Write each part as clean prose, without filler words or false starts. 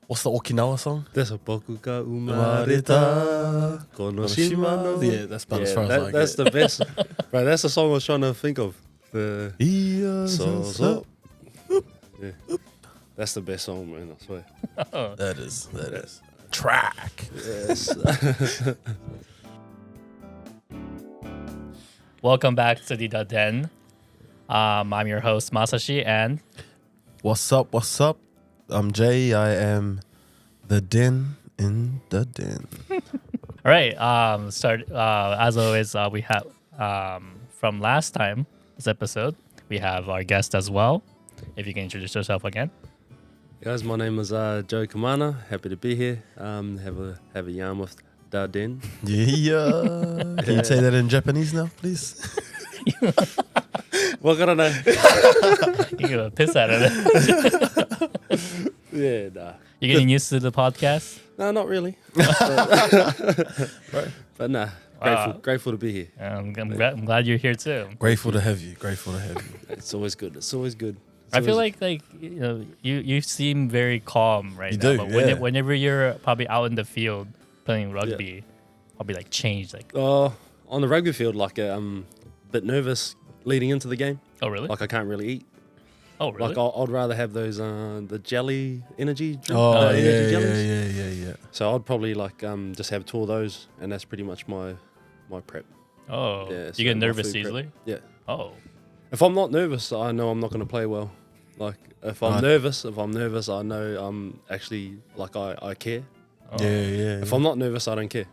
What's the Okinawa song? That's a boku ka umareta konoshima no. Yeah, that's about as far as I get. That's the best. Right, that's the song I was trying to think of. The so. Yeah. That's the best song, man, I swear. That is. Track. Yes. Welcome back to the DaDen. I'm your host, Masashi, and... What's up? I'm Jay. I am the den in the den. All right. As always, we have from last time, this episode, we have our guest as well. If you can introduce yourself again. Guys, my name is Joe Kamana. Happy to be here. Have a yarn with DaDen. Yeah. Can you say that in Japanese now, please? What can I know? You're going to piss out of it. Yeah, nah. You getting used to the podcast? No, not really. But nah, grateful to be here. I'm glad you're here too. Grateful to have you. It's always good. I feel like you seem very calm right you now. Do, but whenever you're probably out in the field playing rugby, I'll be like changed. Like on the rugby field, like a bit nervous leading into the game. Oh really? Like I can't really eat. Oh really? Like I'd rather have those the jelly energy drink. Oh energy jellies. yeah. So I'd probably like just have 2 of those, and that's pretty much my prep. Oh, Yeah, so you get my nervous food prep. easily? Yeah. Oh. If I'm not nervous, I know I'm not going to play well. Like if I'm nervous, I know I'm actually like I care. Oh. Yeah. If I'm not nervous, I don't care.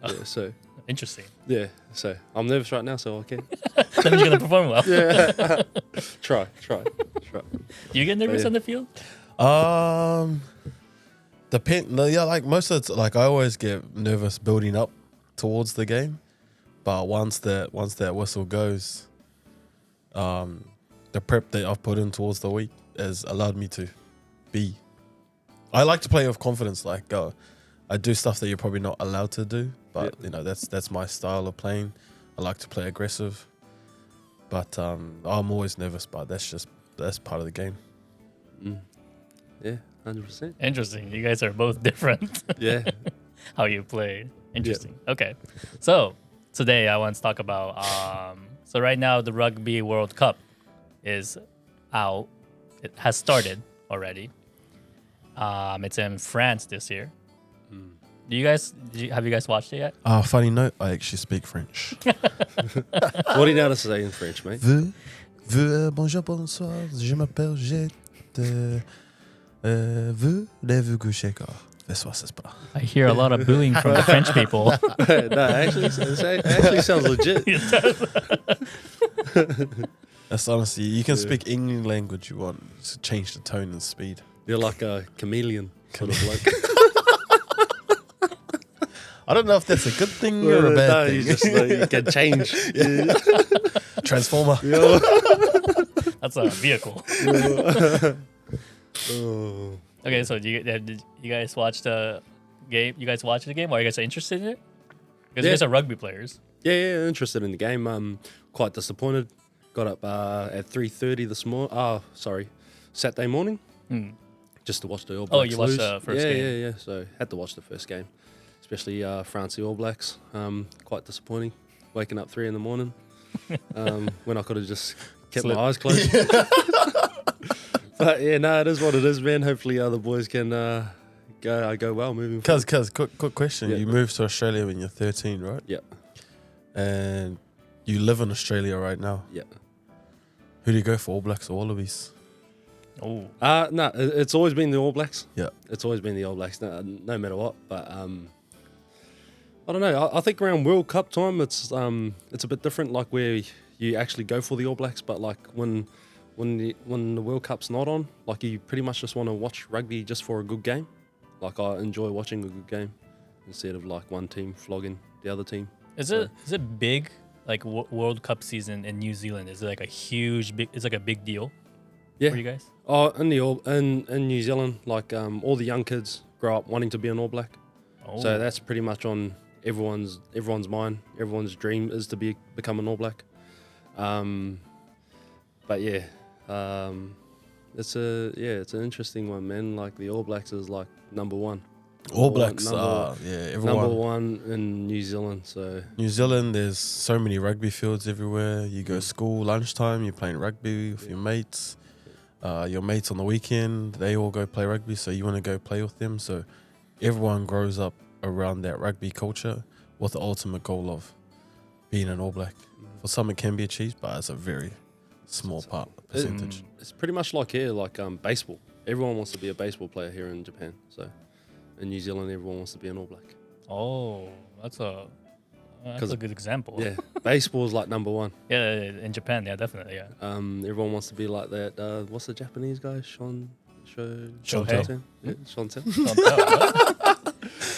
Yeah, so Interesting. yeah, so I'm nervous right now, so I care. That means you're gonna perform well. Yeah. Try. Do you get nervous yeah. on the field? Like most of the like I always get nervous building up towards the game, but once that whistle goes, the prep that I've put in towards the week has allowed me to be. I like to play with confidence. Like I do stuff that you're probably not allowed to do, but you know that's my style of playing. I like to play aggressive, but I'm always nervous. But that's part of the game. Yeah, 100%. Interesting. You guys are both different. Yeah. How you play. Interesting. Okay. So today I want to talk about so right now the Rugby World Cup is out. It has started already. It's in France this year. Have you guys watched it yet? Funny note, I actually speak French. What do you know how to say in French, mate? Bonjour, bonsoir, je m'appelle voulez-vous coucher car? I hear a lot of booing from the French people. No, it actually sounds legit. It does. That's honestly, you can speak any language you want to change the tone and speed. You're like a chameleon sort of like. I don't know if that's a good thing or a bad thing. You just you can change. Yeah. Transformer. Yeah. That's a vehicle. Oh. Okay, so did you guys watch the game? You guys watch the game? Or you guys interested in it? Because you guys are rugby players. Yeah, interested in the game. Quite disappointed. Got up at 3:30 Saturday morning, just to watch the All Blacks. Oh, you watched the first game? Yeah. So had to watch the first game, especially France the All Blacks. Quite disappointing. Waking up 3 a.m. When I could have just kept my eyes closed. But yeah, no, it is what it is, man. Hopefully, other boys can go well moving forward. Cuz, quick question. Yeah. You moved to Australia when you're 13, right? Yeah. And you live in Australia right now. Yeah. Who do you go for, All Blacks or Wallabies? Oh. No, it's always been the All Blacks. Yeah. It's always been the All Blacks, no matter what. But I don't know. I think around World Cup time, it's a bit different. Like where you actually go for the All Blacks, but like when the World Cup's not on, like you pretty much just want to watch rugby just for a good game. Like I enjoy watching a good game instead of like one team flogging the other team. Is it big? Like World Cup season in New Zealand, is it like it's like a big deal for you guys? Oh, in New Zealand, like all the young kids grow up wanting to be an All Black. Oh. So that's pretty much on everyone's mind. Everyone's dream is to become an All Black. But yeah, it's an interesting one, man. Like the All Blacks is like number one. All Blacks are, everyone. Number one in New Zealand. So New Zealand, there's so many rugby fields everywhere. You go school, lunchtime, you're playing rugby with your mates. Your mates on the weekend, they all go play rugby, so you want to go play with them. So everyone grows up around that rugby culture with the ultimate goal of being an All Black. For some, it can be achieved, but it's a very small percentage. It's pretty much like here, like baseball. Everyone wants to be a baseball player here in Japan. So in New Zealand, everyone wants to be an All Black. Oh, that's a good example. Yeah, baseball is like number one. Yeah, in Japan, yeah, definitely, yeah. Everyone wants to be like that. What's the Japanese guy? Shohei. Yeah, Shonten.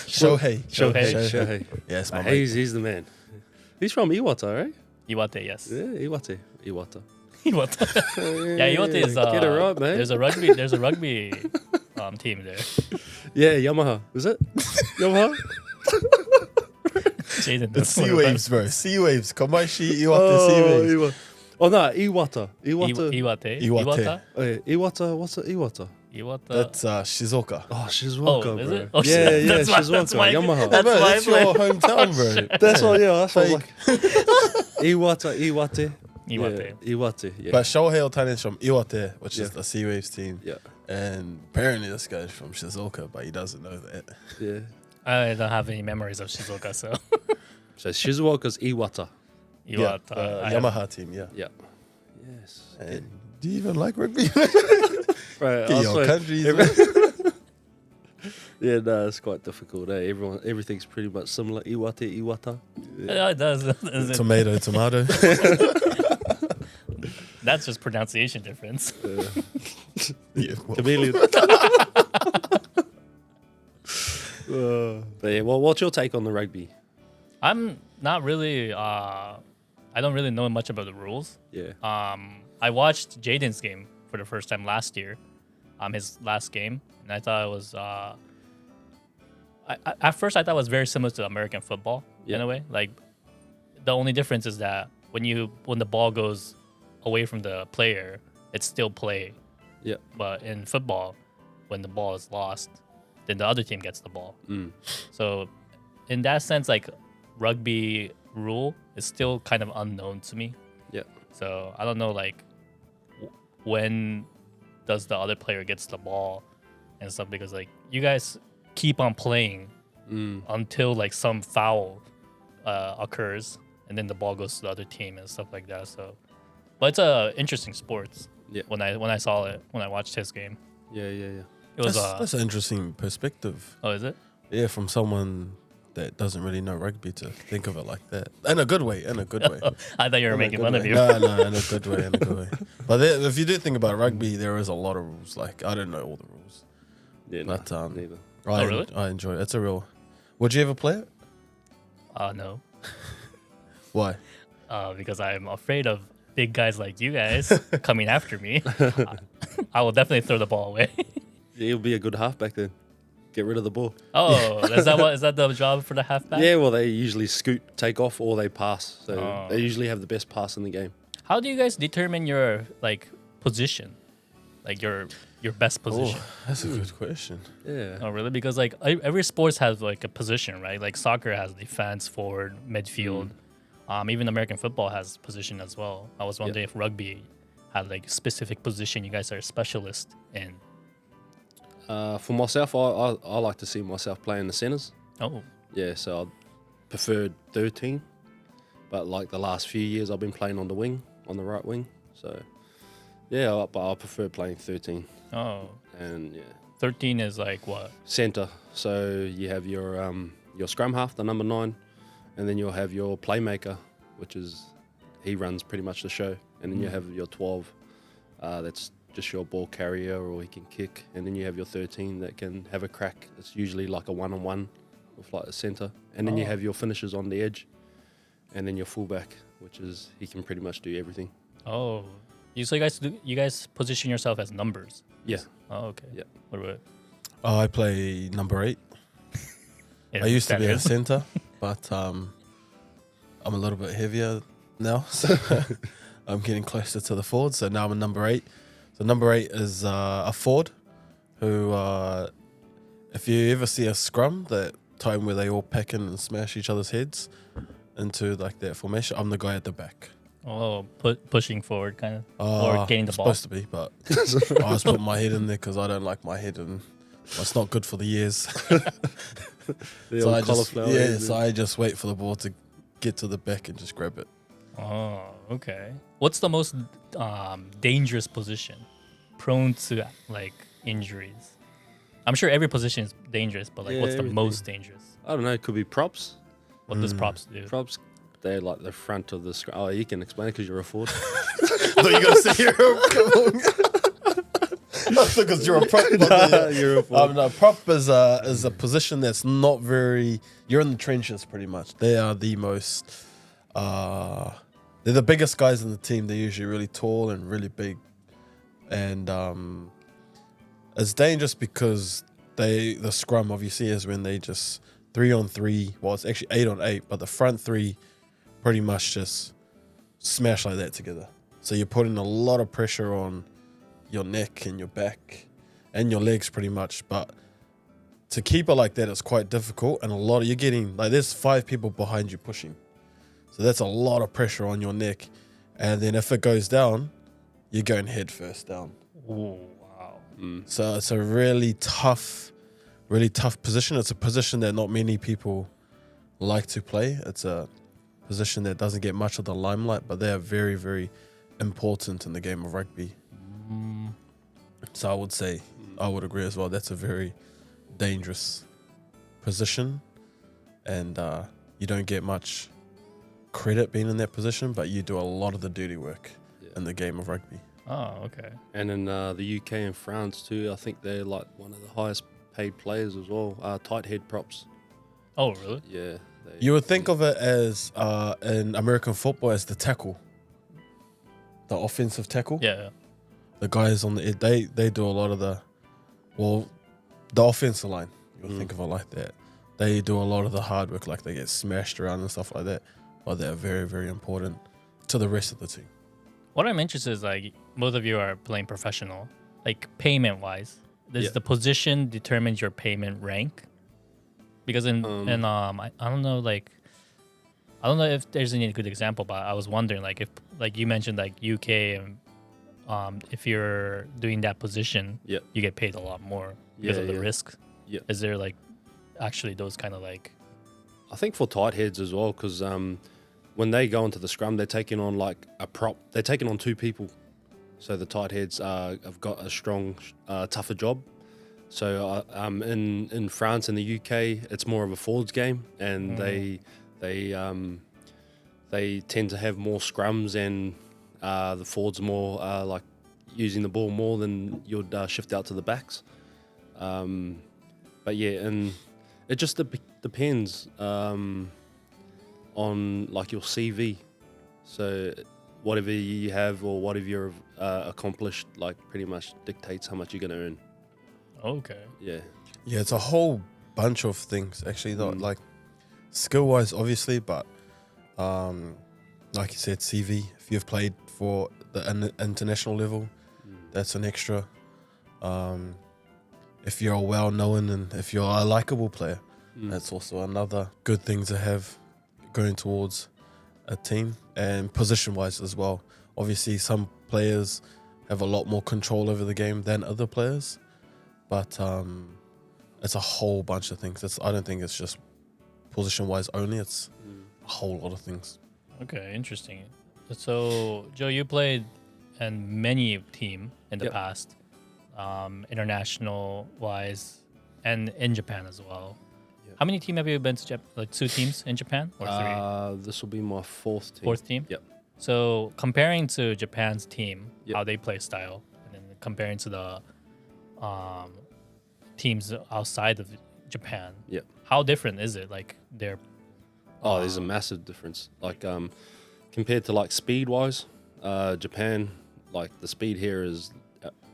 Shohei. Yes, my he's the man. He's from Iwata, right? Iwate, yes. Yeah, Iwate. Iwate. Yeah, Iwate is. Get it right, man. There's a rugby team there. Yeah, Yamaha. Is it? Yamaha? Jayden, it's Sea Waves, bro. Sea Waves. Kamaishi, Iwate, Sea Waves. Oh, no, Iwata. Iwata. Oh, yeah. Iwata, what's it? Iwata? That's Shizuoka. Oh, Shizuoka, oh, is bro. it? Oh, yeah, Shizuoka. That's Yamaha. That's your hometown, bro. That's what, that's what like. Iwate. Iwate. Yeah, Iwate, yeah. But Shohei Ohtani is from Iwate, which is the Sea Waves team. Yeah. And apparently this guy's from Shizuoka, but he doesn't know that. Yeah. I don't have any memories of Shizuoka, so. So Shizuoka's Iwata. Iwata. Yamaha team, yeah. Yeah. Yes. And do you even like rugby? Right. Get your countries. Yeah, no, it's quite difficult. Everything's pretty much similar. Iwata. Yeah, it does. Tomato. That's just pronunciation difference. Chameleon. But yeah, well, what's your take on the rugby? I'm not really. I don't really know much about the rules. Yeah. I watched Jayden's game for the first time last year, his last game, and I thought it was. At first, I thought it was very similar to American football in a way. Like, the only difference is that when the ball goes away from the player, it's still play. Yeah. But in football, when the ball is lost, then the other team gets the ball. So, in that sense, like, rugby rule is still kind of unknown to me. Yeah. So I don't know, like, when does the other player gets the ball and stuff, because like you guys keep on playing until like some foul occurs, and then the ball goes to the other team and stuff like that. So, but it's a interesting sport. Yeah. When I saw it, when I watched his game. Yeah. It was. That's an interesting perspective. Oh, is it? Yeah, from someone that doesn't really know rugby to think of it like that. In a good way. I thought you were making fun of you. No, in a good way. But if you do think about rugby, there is a lot of rules. Like, I don't know all the rules. Yeah, but neither. Really? I enjoy it. It's a real... Would you ever play it? No. Why? Because I'm afraid of big guys like you guys coming after me. I will definitely throw the ball away. Yeah, you'll be a good halfback then. Get rid of the ball. Oh, is that the job for the halfback? Yeah, well, they usually scoot, take off, or they pass. So they usually have the best pass in the game. How do you guys determine your like position, like your best position? Oh, that's a good question. Yeah. Oh, really? Because like every sports has like a position, right? Like soccer has defense, forward, midfield. Even American football has position as well. I was wondering if rugby had like a specific position you guys are a specialist in. For myself, I like to see myself play in the centres. Oh. Yeah, so I preferred 13. But like the last few years, I've been playing on the wing, on the right wing. So, yeah, but I prefer playing 13. Oh. And yeah. 13 is like what? Centre. So you have your scrum half, the number 9, and then you'll have your playmaker, which is, he runs pretty much the show. And then you have your 12, that's just your ball carrier, or he can kick. And then you have your 13 that can have a crack. It's usually like a one-on-one with like a centre. And then you have your finishers on the edge. And then your fullback, which is, he can pretty much do everything. Oh. So you guys position yourself as numbers? Yeah. Oh, okay. Yeah. What about? Oh, I play number 8. I used to be a centre, but I'm a little bit heavier now, so I'm getting closer to the forward. So now I'm a number 8. So number 8 is a forward, who, if you ever see a scrum, that time where they all pack in and smash each other's heads into like that formation, I'm the guy at the back. Oh, pushing forward kind of, or getting the ball. Supposed to be, but I just put my head in there because I don't like my head, and it's not good for the ears. So I just wait for the ball to get to the back and just grab it. Oh, okay. What's the most dangerous position, prone to like injuries? I'm sure every position is dangerous, but like, what's the most dangerous? I don't know. It could be props. What does props do? Props, they're like the front of the scrum. Oh, you can explain it because you're a forward. I thought you were going to say because you're a prop. You're a forward. No, prop is a position that's not very. You're in the trenches pretty much. They are the most. They're the biggest guys in the team. They're usually really tall and really big, and it's dangerous because the scrum obviously is when they just 3-on-3. Well, it's actually 8-on-8, but the front 3 pretty much just smash like that together. So you're putting a lot of pressure on your neck and your back and your legs pretty much. But to keep it like that is quite difficult, and you're getting like there's 5 people behind you pushing. So that's a lot of pressure on your neck. And then if it goes down, you're going head first down. Oh, wow. So it's a really tough position. It's a position that not many people like to play. It's a position that doesn't get much of the limelight, but they are very, very important in the game of rugby. So I would say, I would agree as well. That's a very dangerous position. And you don't get much credit being in that position, but you do a lot of the dirty work in the game of rugby. Oh, okay. And in the UK and France too, I think they're like one of the highest paid players as well. Tight head props. Oh, really? Yeah. You would think of it as in American football as the tackle, the offensive tackle. Yeah. The guys on the they do a lot of the offensive line. You would think of it like that. They do a lot of the hard work, like they get smashed around and stuff like that. But they're very, very important to the rest of the team. What I'm interested is like both of you are playing professional, like payment wise. Does the position determines your payment rank? Because I don't know, like I don't know if there's any good example, but I was wondering like if like you mentioned like UK and if you're doing that position, you get paid a lot more because of the risk. Yeah. Is there like actually those kind of like? I think for tight heads as well, because when they go into the scrum, they're taking on like a prop. They're taking on 2 people. So the tight heads have got a strong, tougher job. So in France and the UK, it's more of a forwards game, and they tend to have more scrums, and the forwards more like using the ball more than you'd shift out to the backs. But yeah, and it just depends on like your CV. So whatever you have or whatever you've accomplished, like pretty much dictates how much you're going to earn. Okay. Yeah. Yeah, it's a whole bunch of things actually. Like skill-wise, obviously, but like you said, CV. If you've played for the international level, that's an extra. If you're well-known and if you're a likable player, that's also another good thing to have going towards a team. And position-wise as well. Obviously, some players have a lot more control over the game than other players, but it's a whole bunch of things. I don't think it's just position-wise only. It's a whole lot of things. Okay, interesting. So, Joe, you played in many team in the past, international-wise, and in Japan as well. How many teams have you been to? Like 2 teams in Japan or 3? This will be my 4th team. 4th team? Yep. So comparing to Japan's team, how they play style, and then comparing to the teams outside of Japan, how different is it? Like they're there's a massive difference. Like compared to like speed-wise, Japan, like the speed here is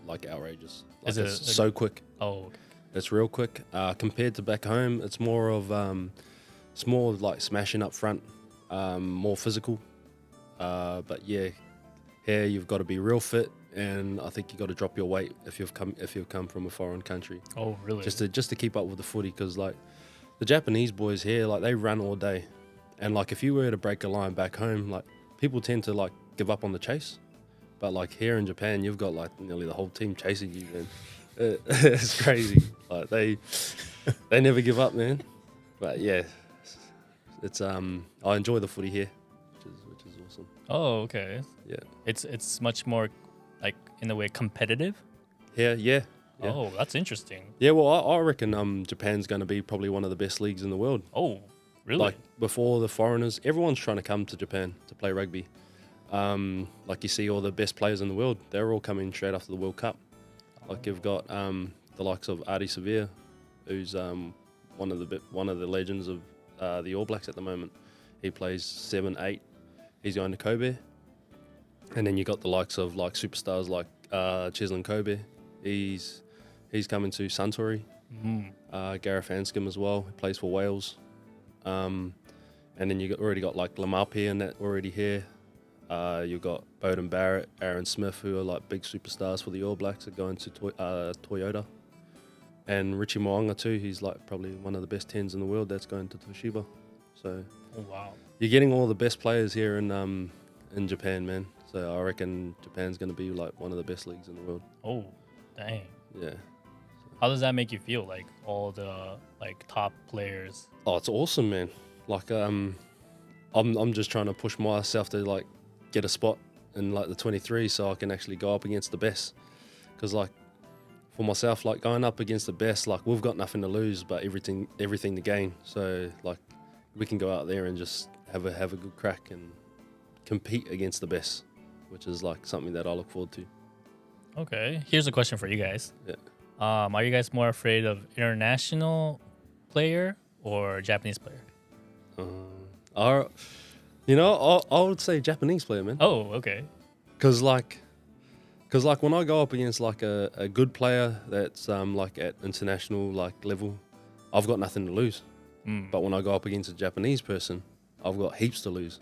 like outrageous. Like, it's so quick. Oh, okay. It's real quick. Compared to back home, it's more of like smashing up front, more physical. But yeah, here you've got to be real fit and I think you got to drop your weight if you've come from a foreign country, Oh, really? just to keep up with the footy. Because like the Japanese boys here, like they run all day, and like if you were to break a line back home, like people tend to like give up on the chase, but like here in Japan, you've got like nearly the whole team chasing you, man. It's crazy. Like they never give up, man. But yeah, it's I enjoy the footy here, which is awesome. Oh, okay. Yeah. It's much more like in a way competitive. Yeah. Yeah. Oh, that's interesting. Yeah, well, I reckon Japan's going to be probably one of the best leagues in the world. Oh, really? Like before the foreigners, everyone's trying to come to Japan to play rugby. Like you see all the best players in the world, they're all coming straight after the World Cup. Like you've got the likes of Adi Severe, who's one of the legends of the All Blacks at the moment. He plays 7, 8. He's going to Kobe. And then you got the likes of like superstars like Cheslin Kobe. He's coming to Suntory. Gareth Anscombe as well. He plays for Wales. And then you already got like Lamape and that already here. You've got Bowden Barrett, Aaron Smith, who are like big superstars for the All Blacks, are going to Toyota. And Richie Mo'unga too. He's like probably one of the best 10s in the world. That's going to Toshiba. So Oh, wow. you're getting all the best players here in Japan, man. So I reckon Japan's going to be like one of the best leagues in the world. Oh, dang. Yeah. How does that make you feel? Like all the like top players. Oh, it's awesome, man. Like I'm just trying to push myself to like get a spot in like the 23 so I can actually go up against the best. Because like for myself, like going up against the best, like we've got nothing to lose but everything to gain. So like we can go out there and just have a good crack and compete against the best, which is like something that I look forward to. Okay. Here's a question for you guys. Yeah. Are you guys more afraid of international player or Japanese player? I would say Japanese player, man. Oh, okay. Because like when I go up against like a good player that's like at international like level, I've got nothing to lose. But when I go up against a Japanese person, I've got heaps to lose,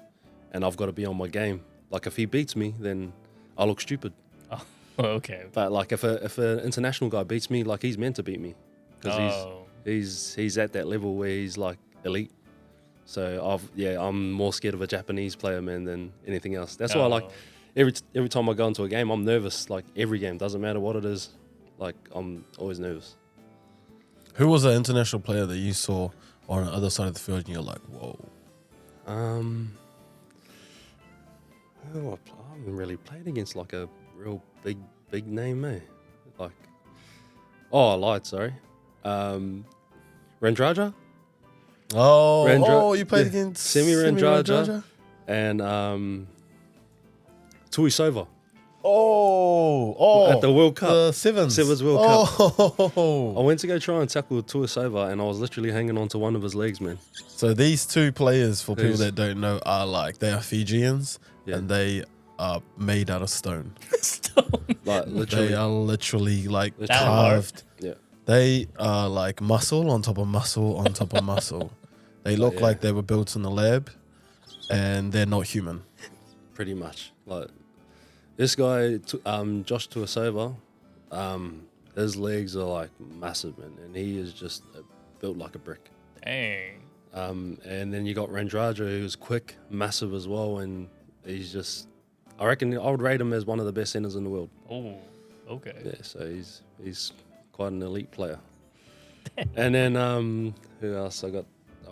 and I've got to be on my game. Like if he beats me, then I look stupid. Oh, okay. But like if an international guy beats me, like he's meant to beat me, because he's at that level where he's like elite. So I'm more scared of a Japanese player, man, than anything else. That's why like every time I go into a game, I'm nervous. Like every game, doesn't matter what it is. Like I'm always nervous. Who was the international player that you saw on the other side of the field and you're like, whoa? I haven't really played against like a real big name, eh? Like, I lied, sorry. Rendraja? You played against Semi Rendraja and Tuisova. Oh, at the World Cup. The Sevens World Cup. Oh. I went to go try and tackle Tuisova and I was literally hanging onto one of his legs, man. So these two players, for people that don't know, are like, they are Fijians and they are made out of stone. Like literally. They are literally like That carved. Yeah. They are like muscle on top of muscle on top of muscle. They look like they were built in the lab and they're not human. Pretty much. Like this guy, Josh Tuisova, his legs are like massive, man, and he is just built like a brick. Dang. And then you got Rendraja, who's quick, massive as well, and he's just, I reckon I would rate him as one of the best centers in the world. Oh, okay. Yeah, so he's quite an elite player. And then who else? I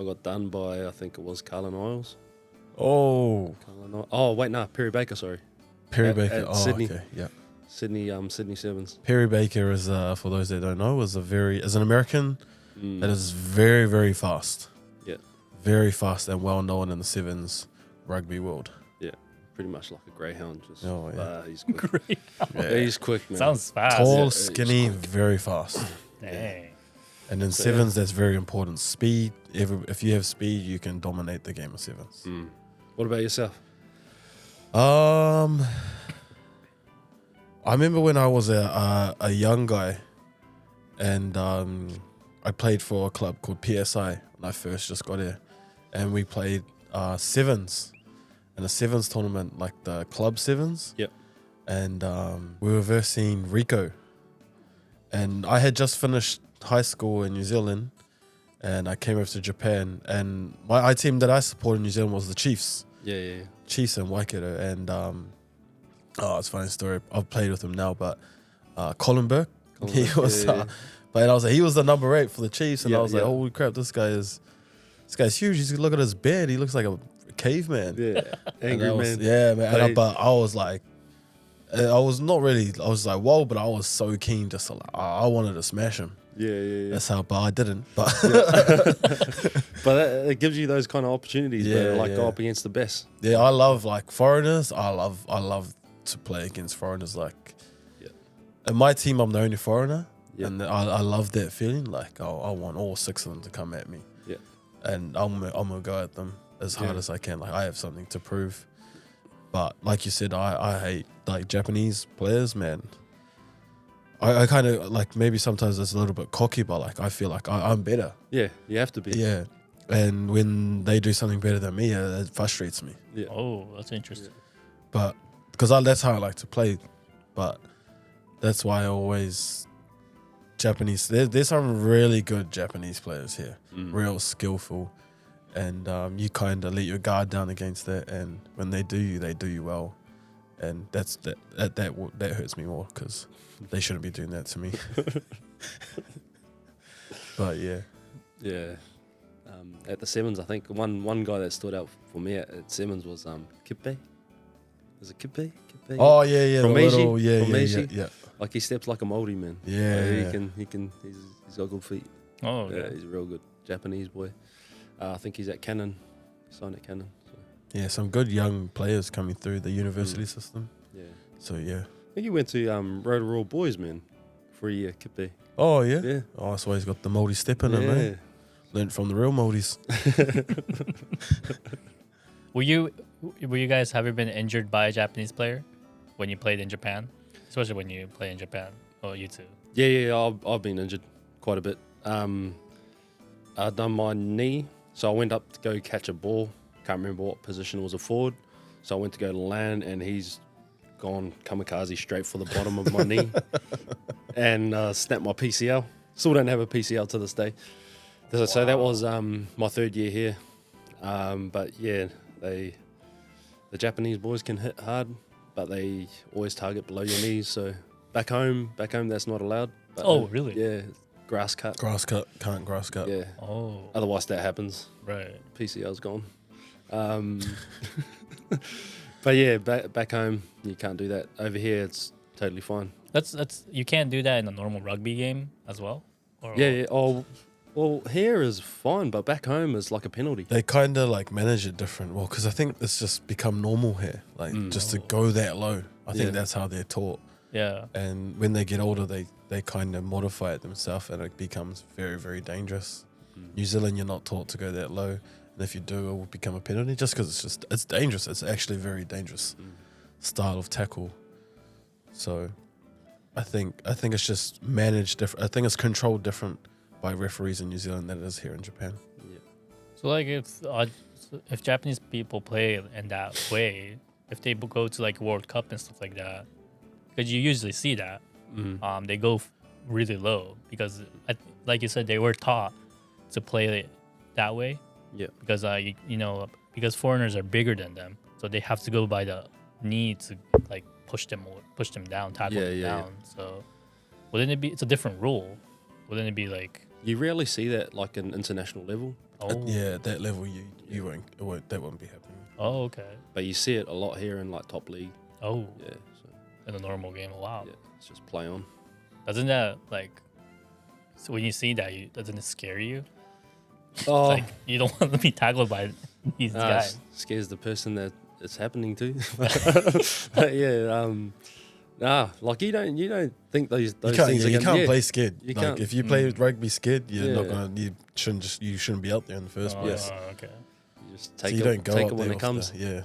got done by, I think it was Carlin Isles. Oh, Perry Baker, sorry. Perry Baker. At Sydney. Okay, yeah. Sydney Sevens. Perry Baker is, for those that don't know, is an American that is very, very fast. Yeah. Very fast and well known in the Sevens rugby world. Yeah, pretty much like a greyhound. He's quick. Great. He's quick, man. Sounds fast. Tall, skinny, very fast. Dang. And in Sevens, that's very important. Speed. If you have speed, you can dominate the game of Sevens. What about yourself? I remember when I was a young guy, and I played for a club called PSI when I first just got here, and we played Sevens in a Sevens tournament, like the club Sevens. Yep. and we were versing Rico. And I had just finished high school in New Zealand, and I came over to Japan. And my team that I supported in New Zealand was the Chiefs. Yeah. Chiefs and Waikato. And it's a funny story. I've played with him now, but Colin Burke, he was. But I was like, he was the number 8 for the Chiefs, and I was like, holy crap, this guy's huge. He's look at his beard. He looks like a caveman. Yeah, angry man. Yeah, man. But I was like, I was not really. I was like, whoa, but I was so keen, just to like, I wanted to smash him. Yeah. That's how, but I didn't. But but it gives you those kind of opportunities, go up against the best. Yeah, I love like foreigners. I love to play against foreigners. Like, in my team, I'm the only foreigner. Yeah. And I love that feeling. Like, I want all 6 of them to come at me. Yeah. And I'm gonna go at them as hard as I can. Like, I have something to prove. But like you said, I hate like Japanese players, man. I kind of like, maybe sometimes it's a little bit cocky, but like I feel like I'm better. Yeah, you have to be. Yeah. And when they do something better than me, it frustrates me. Yeah. Oh, that's interesting. But because that's how I like to play. But that's why I always... Japanese, there's some really good Japanese players here, real skillful, and you kind of let your guard down against that, and when they do you well, and that hurts me more because they shouldn't be doing that to me. But yeah. At the Sevens, I think one guy that stood out for me at Sevens was Kippe. Is it Kippe? Oh yeah, from Meiji. Yeah. Like, he steps like a Māori man. Yeah, he's got good feet. Oh, yeah, he's a real good Japanese boy. I think he's at Cannon, signed at Cannon. So. Yeah, some good young players coming through the university system. Yeah. So yeah. I think he went to Rotorua Boys, man, for a year, Kippe. Oh yeah. Yeah. Oh, that's why he's got the Māori step in him, man. Learned from the real Māoris. Were you guys ever been injured by a Japanese player when you played in Japan? Especially when you play in Japan. Oh, you too. Yeah. I've been injured quite a bit. I'd done my knee, so I went up to go catch a ball. Can't remember what position, it was a forward. So I went to go to land, and he's gone kamikaze straight for the bottom of my knee and snapped my PCL. Still don't have a PCL to this day. So that was my 3rd year here. But yeah, the Japanese boys can hit hard, but they always target below your knees. So back home, that's not allowed. But, really? Yeah, grass cut. Can't grass cut. Yeah. Oh. Otherwise, that happens. Right. PCL's gone. But yeah, back home, you can't do that. Over here, it's totally fine. That's you can't do that in a normal rugby game as well. Or Yeah. Oh, well, here is fine, but back home is like a penalty. They kind of like manage it different. Well, because I think it's just become normal here, like just to go that low. I think that's how they're taught. Yeah. And when they get older, they kind of modify it themselves, and it becomes very, very dangerous. New Zealand, you're not taught to go that low, and if you do, it will become a penalty. Just because it's dangerous. It's actually very dangerous style of tackle. So, I think it's just managed different. I think it's controlled different by referees in New Zealand than it is here in Japan. Yeah. So like if Japanese people play in that way, if they go to like World Cup and stuff like that, because you usually see that, they go really low because, like you said, they were taught to play it that way. Yeah. Because because foreigners are bigger than them, so they have to go by the knee to like push them down, tackle them down. So wouldn't it be? It's a different rule. Wouldn't it be like? You rarely see that like an international level. Oh. Yeah, at that level, that won't be happening. Oh, okay. But you see it a lot here in like top league. Oh. Yeah. So, in a normal game, wow. yeah, it's just play on. Doesn't that like? So when you see that, doesn't it scare you? Oh, Like you don't want to be tackled by these guys. Scares the person that it's happening to. But yeah, like you don't think those things are you gonna, can't play scared. You like can't. if you play rugby scared, you're not Yeah. gonna. You shouldn't be out there in the first place. Oh, okay. You just So take you don't go take out it when there it comes. yeah,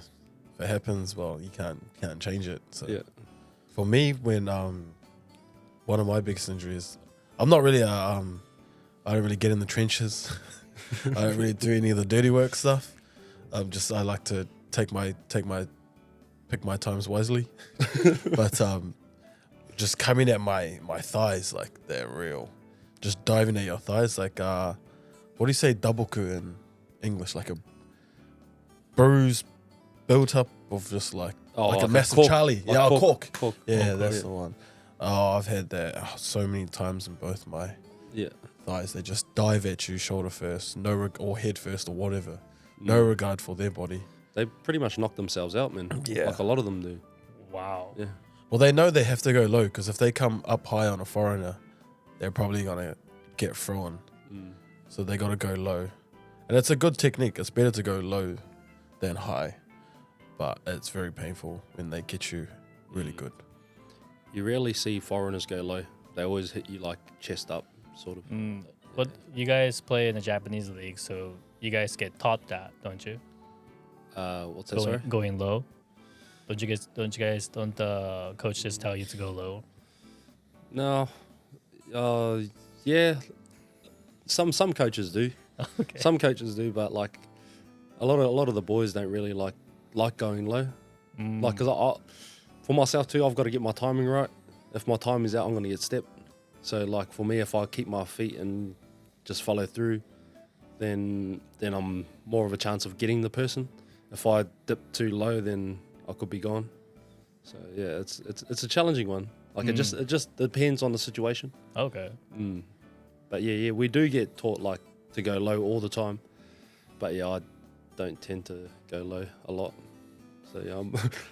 if it happens, well, you can't change it. So Yeah. for me, when one of my biggest injuries, I'm not really I don't really get in the trenches. I don't really do any of the dirty work stuff. I like to take my pick my times wisely. But just coming at my thighs, like they're real. Just diving at your thighs, like what do you say double-ku in English? Like a bruise built up of just like a massive cork. Charlie. Like yeah, cork. cork. Yeah, that's the one. Oh, I've had that so many times in both my thighs. They just dive at you shoulder first, or head first or whatever. No regard for their body. They pretty much knock themselves out, man. Yeah. Like a lot of them do. Wow. Yeah. Well, they know they have to go low because if they come up high on a foreigner, they're probably going to get thrown. So they got to go low. And it's a good technique. It's better to go low than high. But it's very painful when they get you really good. You rarely see foreigners go low. They always hit you like chest up, sort of. But you guys play in the Japanese league, so you guys get taught that, don't you? What's that, sorry? Going low. Don't the coaches tell you to go low? No. Yeah. Some coaches do. Okay. Some coaches do, but like a lot of the boys don't really like going low. Like, cause for myself too, I've got to get my timing right. If my time is out, I'm gonna get stepped. So like for me, if I keep my feet and just follow through, then I'm more of a chance of getting the person. If I dip too low, then I could be gone. So yeah, it's a challenging one. Like it just depends on the situation. Okay. But yeah, we do get taught like to go low all the time. But yeah, I don't tend to go low a lot. So yeah,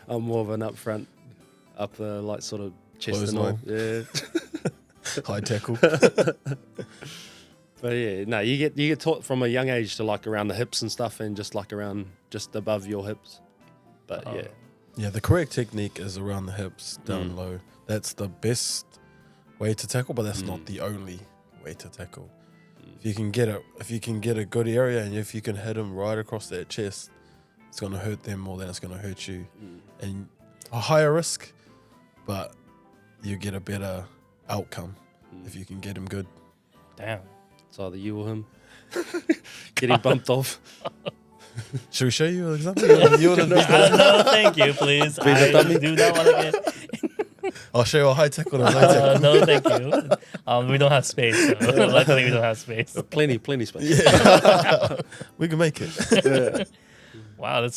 I'm more of an upfront, like sort of chest and all. Yeah. High tackle. But yeah, no, you get taught from a young age to like around the hips and stuff, and just like around just above your hips. But yeah. Yeah, the correct technique is around the hips, down low. That's the best way to tackle, but that's not the only way to tackle. If you can get a good area, and if you can hit them right across their chest, it's gonna hurt them more than it's gonna hurt you, and a higher risk, but you get a better outcome if you can get them good. Damn. It's either you or him getting bumped off. Should we show you an example? No, thank you, please. I do not want to get. I'll show you a high tackle and a low tackle. No, thank you. We don't have space. So luckily, we don't have space. Plenty space. Yeah. We can make it. Wow,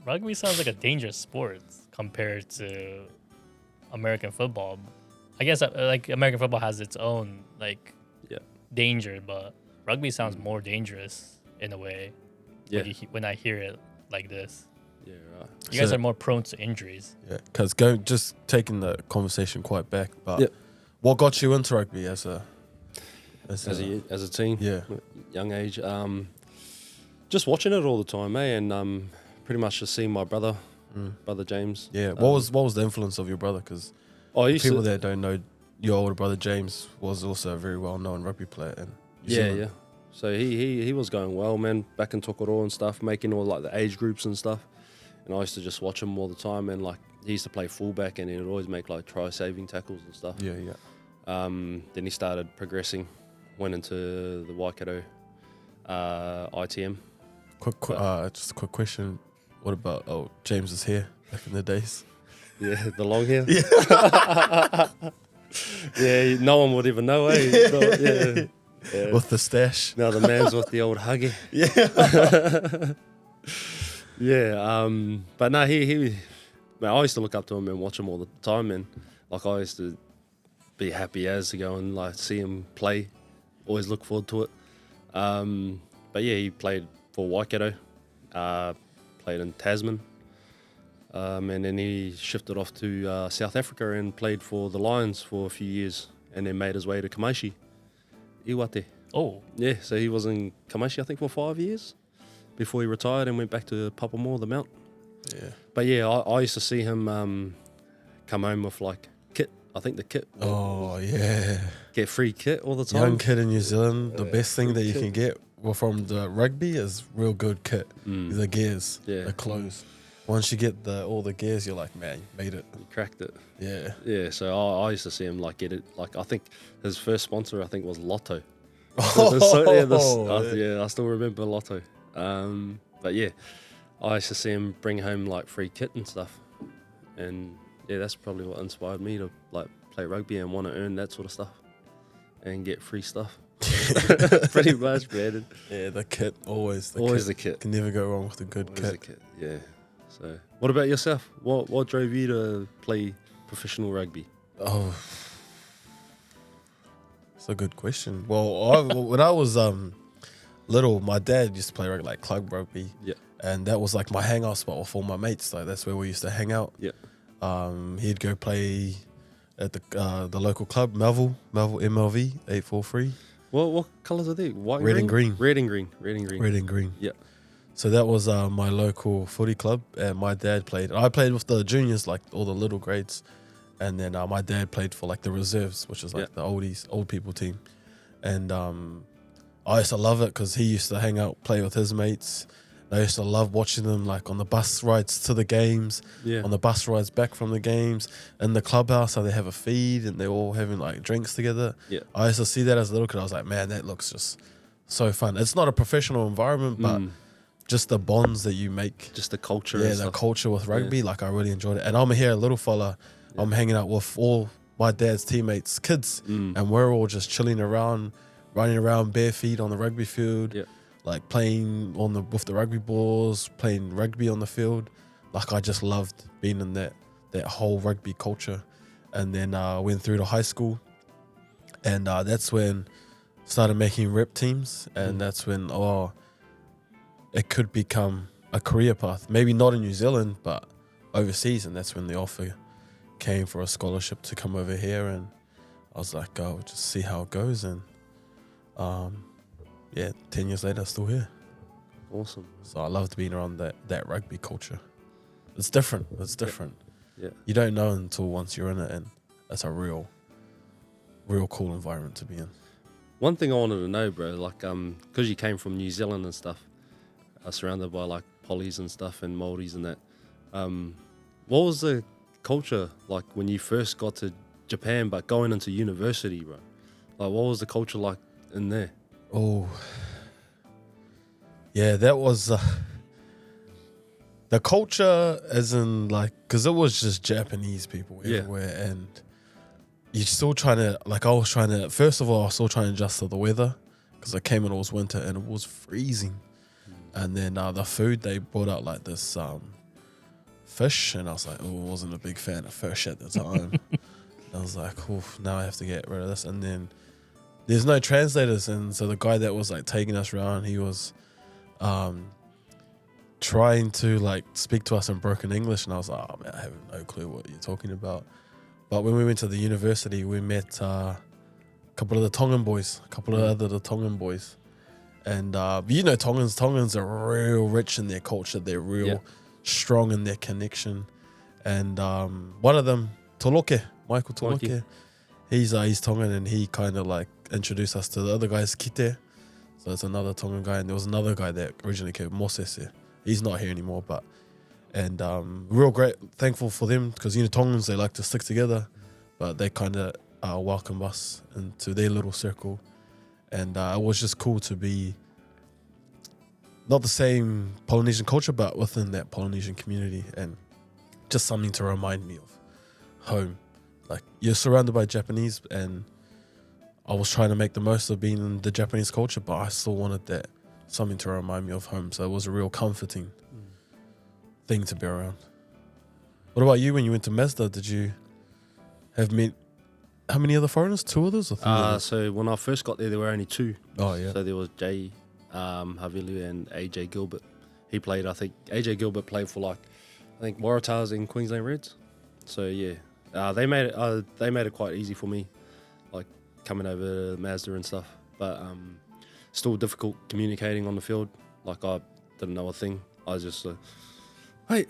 rugby sounds like a dangerous sport compared to American football. I guess like American football has its own like danger, but rugby sounds more dangerous in a way. Yeah. When I hear it like this. Yeah, right. You guys are more prone to injuries. Yeah, because just taking the conversation quite back, but what got you into rugby as a teen? Yeah, young age. Just watching it all the time, and pretty much just seeing my brother James. Yeah, what was the influence of your brother? Because people that don't know, your older brother James was also a very well known rugby player in New Zealand. Yeah. So he was going well, man, back in Tokoro and stuff, making all like the age groups and stuff. And I used to just watch him all the time, and like he used to play fullback, and he would always make like try-saving tackles and stuff. Yeah. Then he started progressing, went into the Waikato ITM. Just a quick question. What about James's hair back in the days? Yeah, the long hair. Yeah. Yeah, no one would even know, eh? Yeah. With the stash. Now the man's with the old huggy. Yeah. Yeah. But no, man, I used to look up to him and watch him all the time, and like I used to be happy as to go and like see him play. Always look forward to it. But yeah, he played for Waikato, played in Tasman, and then he shifted off to South Africa and played for the Lions for a few years, and then made his way to Kamaishi, Iwate. Oh. Yeah, so he was in Kamaishi, I think, for 5 years before he retired and went back to Papamore, the Mount. Yeah. But yeah, I used to see him come home with like kit. I think the kit. Oh, yeah. Get free kit all the time. Young kid in New Zealand, the best thing that you can get from the rugby is real good kit. The gears, the clothes. Once you get all the gears, you're like, man, you made it. You cracked it. Yeah. Yeah, so I used to see him like get it. Like I think his first sponsor, I think, was Lotto. Yeah, I still remember Lotto. But yeah, I used to see him bring home like free kit and stuff. And yeah, that's probably what inspired me to like play rugby and want to earn that sort of stuff and get free stuff. Pretty much, man. Yeah, the kit, always the kit. Can never go wrong with a good Always kit. the kit. Yeah. So, what about yourself? What drove you to play professional rugby? Oh, it's a good question. Well, when I was little, my dad used to play like club rugby. Yeah. And that was like my hangout spot with all my mates. Like that's where we used to hang out. Yeah. He'd go play at the local club, Melville MLV 843. What colours are they? White, Red and green. Red and green. Red and green. Red and green. Yeah. So that was my local footy club, and my dad played. I played with the juniors, like all the little grades, and then my dad played for like the reserves, which is like the old people team. And I used to love it because he used to hang out, play with his mates. I used to love watching them like on the bus rides to the games, on the bus rides back from the games, in the clubhouse, how they have a feed and they're all having like drinks together. Yeah. I used to see that as a little kid. I was like, man, that looks just so fun. It's not a professional environment, but just the bonds that you make. Just the culture. Yeah, and the stuff. culture with rugby, like I really enjoyed it. And I'm here, a little fella, I'm hanging out with all my dad's teammates' kids, and we're all just chilling around, running around bare feet on the rugby field. Yeah. Like playing with the rugby balls, playing rugby on the field. Like I just loved being in that whole rugby culture. And then went through to high school, and that's when started making rep teams, and that's when it could become a career path. Maybe not in New Zealand, but overseas. And that's when the offer came for a scholarship to come over here, and I was like, oh, just see how it goes. And 10 years later, still here. Awesome. So I loved being around that rugby culture. It's different. It's different. Yeah. You don't know until once you're in it, and it's a real cool environment to be in. One thing I wanted to know, bro, like, because you came from New Zealand and stuff, surrounded by like Pollies and stuff and Māoris and that, what was the culture like when you first got to Japan, but going into university, bro? Like, what was the culture like in there? Oh, yeah, that was the culture, as in like, because it was just Japanese people everywhere, and you're still trying to, like, first of all, I was still trying to adjust to the weather, because I came and it was winter and it was freezing. And then the food, they brought out like this fish, and I was like, I wasn't a big fan of fish at the time. I was like, now I have to get rid of this. And then there's no translators, and so the guy that was like taking us around, he was trying to like speak to us in broken English, and I was like, oh man, I have no clue what you're talking about. But when we went to the university, we met a couple of the Tongan boys, and Tongans are real rich in their culture. They're real strong in their connection. And one of them, Michael Toloke, he's Tongan, and he kind of like introduced us to the other guys, Kite. So it's another Tongan guy, and there was another guy that originally came, Mosese. He's not here anymore, and real great, thankful for them, because Tongans, they like to stick together, but they kind of welcome us into their little circle. And it was just cool to be not the same Polynesian culture, but within that Polynesian community, and just something to remind me of home. Like, you're surrounded by Japanese, and I was trying to make the most of being in the Japanese culture, but I still wanted something to remind me of home. So it was a real comforting thing to be around. What about you when you went to Mazda? Did you have met how many other foreigners? 2 others or 3 others? So when I first got there were only 2. Oh, yeah. So there was Jay Havili and AJ Gilbert. He played, I think, AJ Gilbert played for Waratahs and Queensland Reds. So yeah, they made it quite easy for me, like coming over to Mazda and stuff. But still difficult communicating on the field. Like, I didn't know a thing. I was just hey.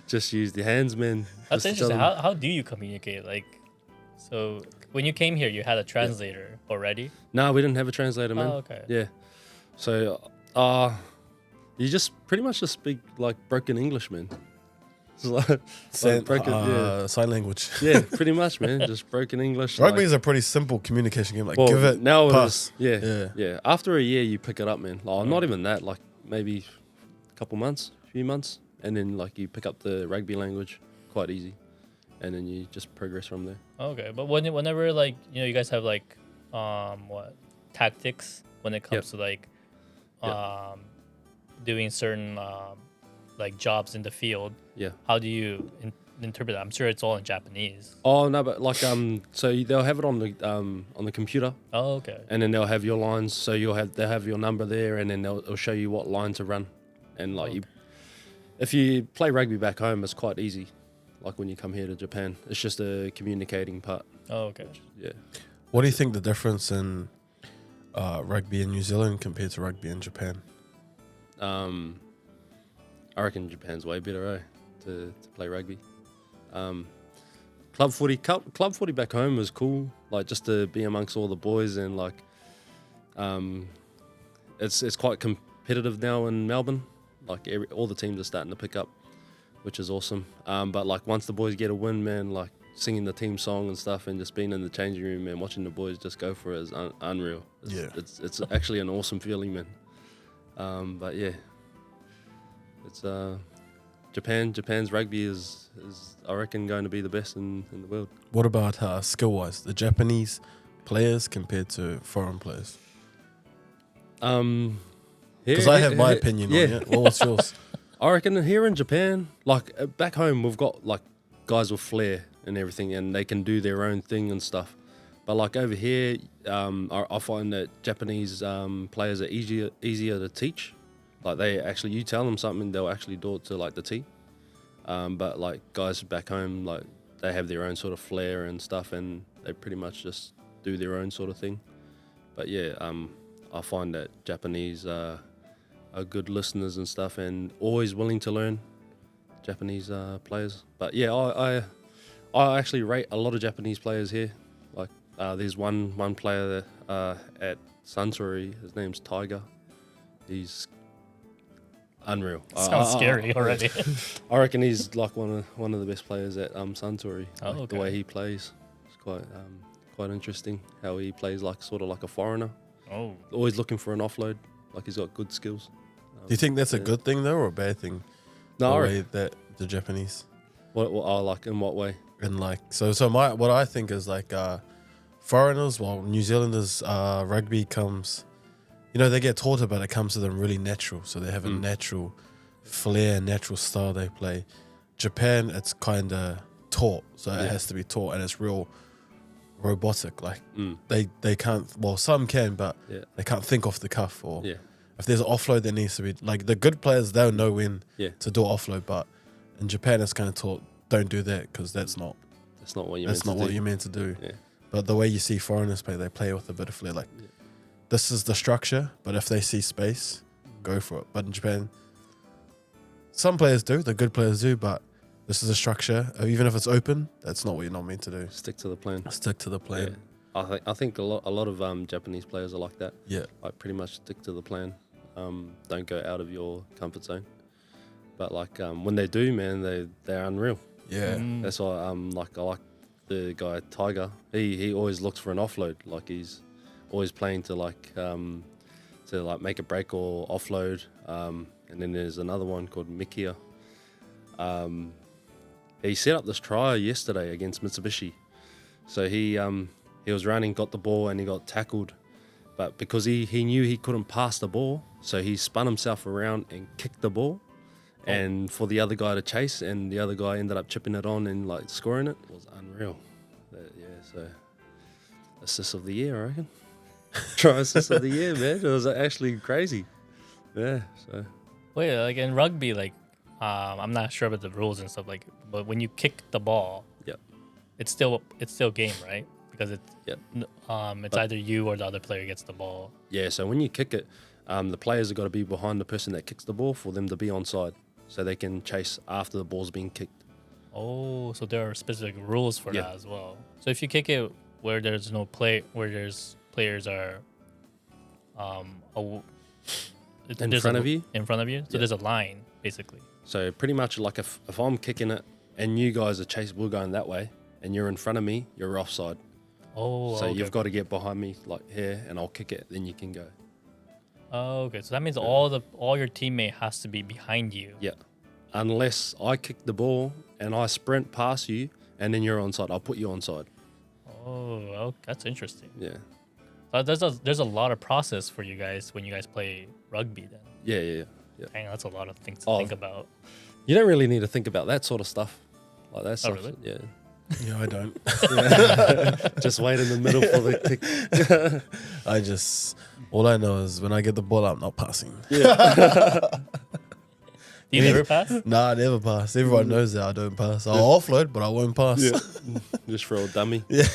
just use the hands, man. That's interesting. How do you communicate? Like, so when you came here, you had a translator already? No, we didn't have a translator, man. Oh, okay. Yeah. So, you just pretty much just speak like broken English, man. Sign language. Yeah, pretty much, man. Just broken English. Rugby is a pretty simple communication game. Like, well, give it, now pass. It is, yeah. After a year, you pick it up, man. Like, not even that. Like, maybe a few months, and then like you pick up the rugby language quite easy, and then you just progress from there. Okay, but whenever like you guys have like what tactics when it comes to like doing certain like jobs in the field. Yeah. How do you interpret that? I'm sure it's all in Japanese. Oh no, but like so they'll have it on the computer. Oh, okay. And then they'll have your lines. So they'll have your number there, and then it'll show you what line to run. And like if you play rugby back home, it's quite easy. Like when you come here to Japan, it's just a communicating part. Oh, okay. Yeah. What do you think the difference in rugby in New Zealand compared to rugby in Japan? I reckon Japan's way better, to play rugby. Club footy back home was cool, like just to be amongst all the boys, and like it's quite competitive now in Melbourne. Like all the teams are starting to pick up, which is awesome. But like once the boys get a win, man, like singing the team song and stuff, and just being in the changing room and watching the boys just go for it is unreal. It's actually an awesome feeling, man. But yeah, it's Japan's rugby is I reckon going to be the best in the world. What about skill-wise, the Japanese players compared to foreign players? Because I have my opinion on it. Well, what's yours? I reckon here in Japan, like back home, we've got like guys with flair and everything, and they can do their own thing and stuff. But like over here, I find that Japanese players are easier to teach. Like you tell them something, they'll actually do it to like the T. But like guys back home, like they have their own sort of flair and stuff, and they pretty much just do their own sort of thing. But yeah, I find that Japanese are good listeners and stuff, and always willing to learn, Japanese players. But yeah, I actually rate a lot of Japanese players here. Like there's one player that, at Suntory, his name's Tiger. He's unreal. Sounds scary already. I reckon he's like one of the best players at Suntory. Oh, okay. The way he plays, it's quite interesting. How he plays like sort of like a foreigner. Oh, Always looking for an offload. Like he's got good skills. Do you think that's a good thing though, or a bad thing? No, the way that the Japanese. What I like in what way? And like what I think is like foreigners, while New Zealanders rugby comes, they get taught about it, comes to them really natural. So they have a natural flair, natural style they play. Japan, it's kind of taught, so it has to be taught, and it's real robotic. Like they can't. Well, some can, but they can't think off the cuff. Or if there's an offload, there needs to be like the good players. They'll know when to do an offload, but in Japan, it's kind of taught. Don't do that because that's not what you're meant to do. Yeah. But the way you see foreigners play, they play with a bit of flair. Like this is the structure, but if they see space, go for it. But in Japan, some players do, the good players do, but this is a structure. Even if it's open, that's not what you're not meant to do. Stick to the plan. Stick to the plan. Yeah. I think a lot of Japanese players are like that. Yeah. Like pretty much stick to the plan. Don't go out of your comfort zone. But like when they do, man, they're unreal. Yeah. That's why I like the guy Tiger. He always looks for an offload. Like he's always playing to make a break or offload. And then there's another one called Mikia. He set up this try yesterday against Mitsubishi. So he was running, got the ball, and he got tackled. But because he knew he couldn't pass the ball, so he spun himself around and kicked the ball. And for the other guy to chase, and the other guy ended up chipping it on and like scoring it. It was unreal. So assist of the year, I reckon. Try assist of the year, man. It was actually crazy. Yeah. So. Wait, like in rugby, like I'm not sure about the rules and stuff. Like, but when you kick the ball, it's still game, right? Because it's either you or the other player gets the ball. Yeah. So when you kick it, the players have got to be behind the person that kicks the ball for them to be onside, so they can chase after the ball's being kicked. Oh, so there are specific rules for that as well. So if you kick it where there's no play, where there's players are in front of you, so there's a line basically. So pretty much like if I'm kicking it and you guys are chasing, we're going that way, and you're in front of me, you're offside. Oh, so you've got to get behind me like here, and I'll kick it, then you can go. Oh, okay. So that means all your teammate has to be behind you. Yeah. unless I kick the ball and I sprint past you and then you're onside. I'll put you onside. Oh, that's interesting. Yeah. There's a lot of process for you guys when you guys play rugby then. Yeah. Dang, that's a lot of things to think about. You don't really need to think about that sort of stuff. Like that stuff. Really? Yeah. Yeah, I don't. Just wait in the middle for the kick. All I know is when I get the ball, I'm not passing. Do you never pass? Nah, I never pass. Everyone knows that I don't pass. I'll offload, but I won't pass. Yeah. Just throw a dummy. Yeah.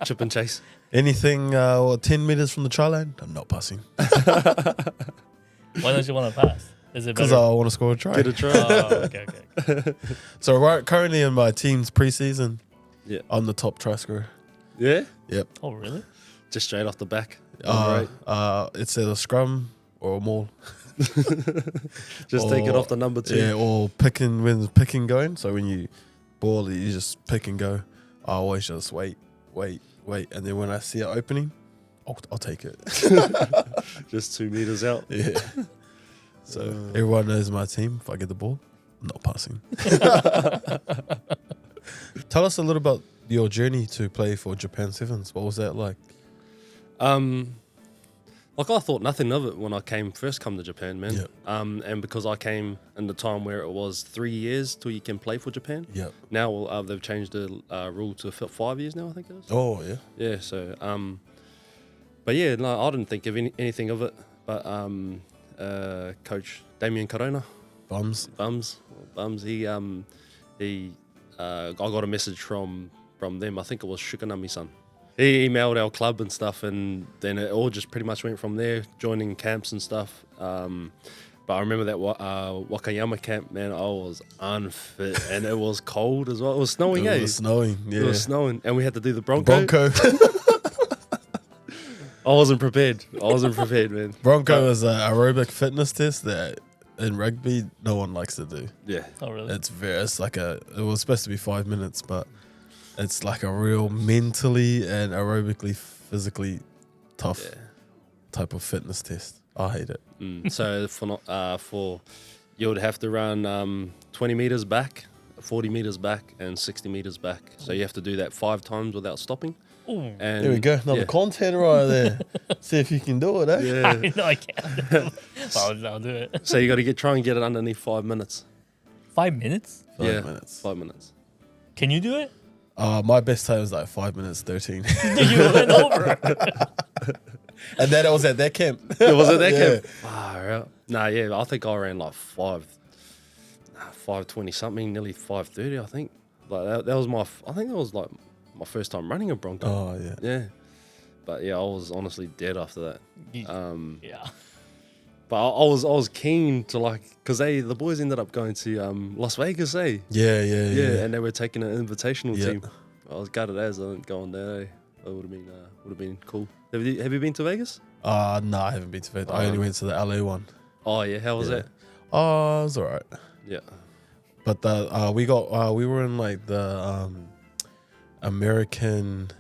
Chip and chase. Anything 10 meters from the try line, I'm not passing. Why don't you want to pass? Is it Because better? I want to score a try. Get a try. Oh, okay. So currently in my team's preseason, Yeah. I'm the top try scorer. Yeah? Yep. Oh, really? Just straight off the back. It's either scrum or a maul. Just take it off the number 2. Yeah, or picking when picking going. So when you ball it, you just pick and go. I always just wait. And then when I see it opening, I'll take it. Just 2 meters out. Yeah. So everyone knows my team. If I get the ball, I'm not passing. Tell us a little about your journey to play for Japan Sevens. What was that like? Like I thought nothing of it when I first come to Japan, man. Yep. And because I came in the time where it was 3 years till you can play for Japan. Yep. Now they've changed the rule to 5 years now, I think it is. Oh, yeah. Yeah, so, but yeah, no, I didn't think of anything of it. But Coach Damien Corona, Bums. he I got a message from them. I think it was Shukanami-san. He emailed our club and stuff, and then it all just pretty much went from there, joining camps and stuff. But I remember that Wakayama camp, man, I was unfit, and it was cold as well. It was snowing, It was snowing, yeah. It was snowing, and we had to do the Bronco. I wasn't prepared, man. Bronco is an aerobic fitness test that in rugby no one likes to do. Yeah. Oh, really? It was supposed to be 5 minutes, but it's like a real mentally and aerobically, physically tough type of fitness test. I hate it. So for you would have to run 20 meters back, 40 meters back, and 60 meters back. So you have to do that 5 times without stopping. Ooh. And There we go. Another content right there. See if you can do it, eh? Yeah. No, I can't. I'll do it. So you got to try and get it underneath 5 minutes. 5 minutes? 5 minutes. 5 minutes. Can you do it? My best time was like 5 minutes 13. You went over. And then I was at that camp. Was it that Yeah. camp? Far out. Nah, yeah, I think I ran like 5:20 something, nearly 5:30. I think like that was I think that was like my first time running a Bronco. Oh, yeah. Yeah, but yeah, I was honestly dead after that. Yeah. But I was keen to because the boys ended up going to Las Vegas, eh? Yeah. And they were taking an invitational Yeah. team. I was gutted as I didn't go on there. Eh? That would have been cool. Have you been to Vegas? No, I haven't been to Vegas. I only went to the LA one. Oh yeah, how was that? Oh, it was alright. Yeah. But we were in like the American,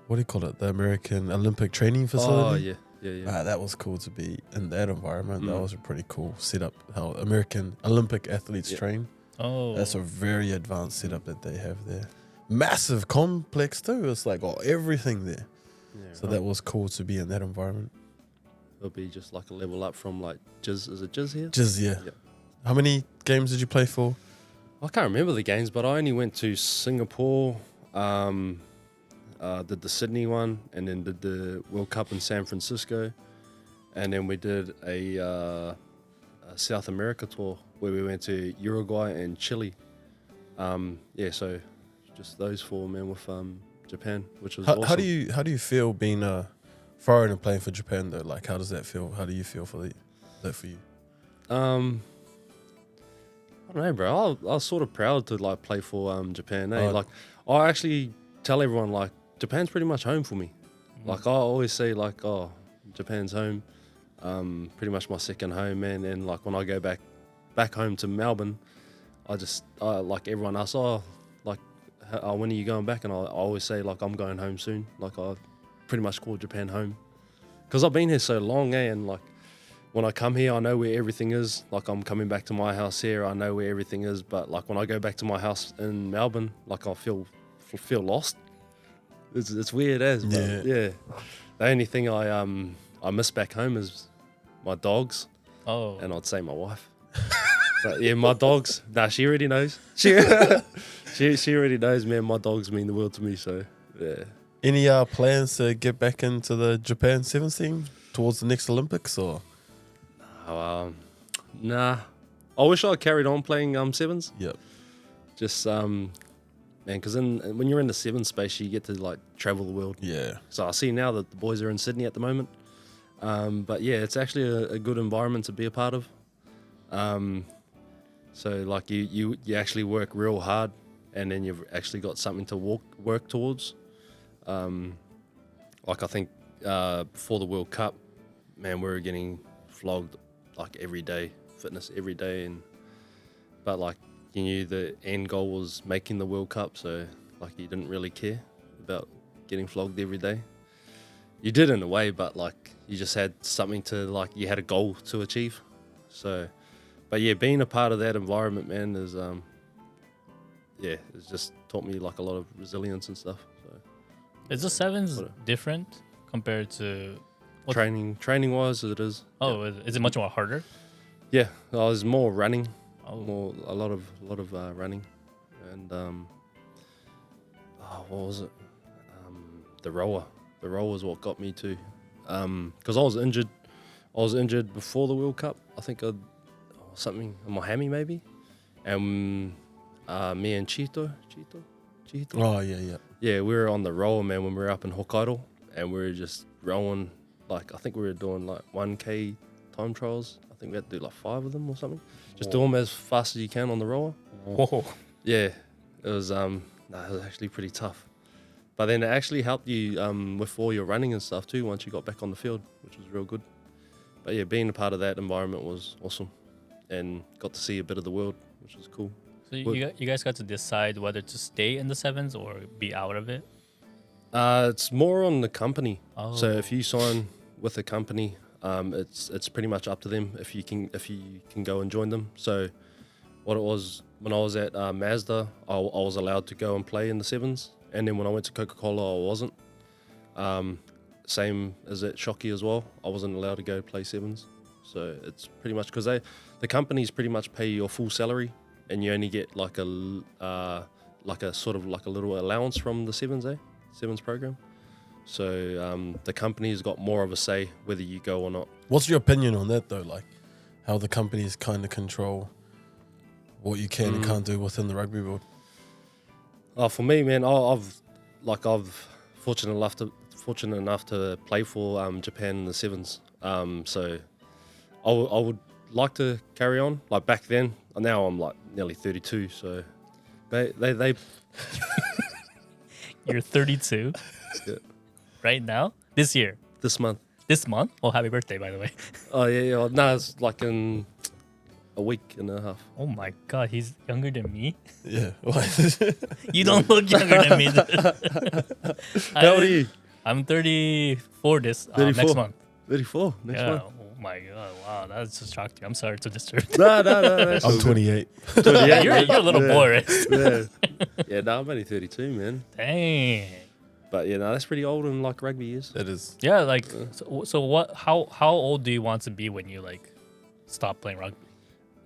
what do you call it? The American Olympic Training Facility. Oh yeah. That was cool to be in that environment. That was a pretty cool setup. How American Olympic athletes train. Oh. That's a very advanced setup that they have there. Massive complex too. It's like everything there. Yeah, So that was cool to be in that environment. It'll be just like a level up from like Jizz. Is it Jizz here? Just yeah. Yep. How many games did you play for? I can't remember the games, but I only went to Singapore, did the Sydney one, and then did the World Cup in San Francisco, and then we did a South America tour where we went to Uruguay and Chile. So just those 4, man, with Japan, which was awesome. How do you feel being a foreigner playing for Japan though? Like, how does that feel? How do you feel for that for you? I don't know, bro. I was sort of proud to like play for Japan. Eh? Oh. Like, I actually tell everyone like Japan's pretty much home for me. Like I always say like, oh, Japan's home. Pretty much my second home, man. And like when I go back home to Melbourne, I like everyone else. Oh, like when are you going back? And I always say like I'm going home soon. Like I pretty much call Japan home because I've been here so long, eh? And like when I come here, I know where everything is. Like I'm coming back to my house here, I know where everything is. But like when I go back to my house in Melbourne, like I feel lost. It's weird as, but yeah. The only thing I miss back home is my dogs. Oh. And I'd say my wife. But yeah, my dogs. Nah, she already knows. She already knows, man. My dogs mean the world to me. So yeah. Any plans to get back into the Japan Sevens team towards the next Olympics, or? Nah. I wish I carried on playing sevens. Yep. Just man, because when you're in the sevens space, you get to like travel the world. Yeah. So I see now that the boys are in Sydney at the moment. But yeah, it's actually a good environment to be a part of. So like you actually work real hard, and then you've actually got something to work towards. Like I think before the World Cup, man, we were getting flogged like every day, fitness every day, but like you knew the end goal was making the World Cup, so like you didn't really care about getting flogged every day. You did in a way, but like you just had something to like you had a goal to achieve. So, but yeah, being a part of that environment, man, is it's just taught me like a lot of resilience and stuff. So, is the sevens different compared to training wise? It is. Oh, yeah. Is it much more harder? Yeah, I was more running, Oh. a lot of running, and what was it? The rower. The rower was what got me too, because I was injured. I was injured before the World Cup. I think something on my hammy maybe, and me and Chito. Oh yeah. Yeah, we were on the rower, man, when we were up in Hokkaido, and we were just rowing. Like I think we were doing like 1K time trials. I think we had to do like 5 of them or something. Just do them as fast as you can on the rower. Whoa. Yeah, it was it was actually pretty tough. But then it actually helped you with all your running and stuff too once you got back on the field, which was real good. But yeah, being a part of that environment was awesome, and got to see a bit of the world, which was cool. So you guys got to decide whether to stay in the sevens or be out of it? It's more on the company. Oh. So if you sign with a company, it's pretty much up to them if you can go and join them. So what it was when I was at Mazda, I was allowed to go and play in the sevens, and then when I went to Coca-Cola, I wasn't. Same as at Shockey as well. I wasn't allowed to go play sevens. So it's pretty much because the companies pretty much pay your full salary, and you only get like a sort of like a little allowance from the sevens program. So the company's got more of a say whether you go or not. What's your opinion on that though? Like how the companies kind of control what you can and can't do within the rugby world? For me, man, I've fortunate enough to play for Japan in the sevens. So I would like to carry on like back then. Now I'm like nearly 32, so they You're 32 yeah, right now? This year? this month. This month? Oh, happy birthday, by the way. Oh yeah. No, it's like in a week and a half. Oh my God, he's younger than me. Yeah. You don't look younger than me. How old are you? I'm 34 this 34. next month. 34 next Yeah. month. Oh my God. Wow, that just shocked you. I'm sorry to disturb. No. That's I'm all good. 28. Yeah, you're a little boy, right? Yeah. No, I'm only 32, man. Dang. But yeah, no, that's pretty old in like rugby years. That is. Yeah, like so what? How old do you want to be when you like stop playing rugby?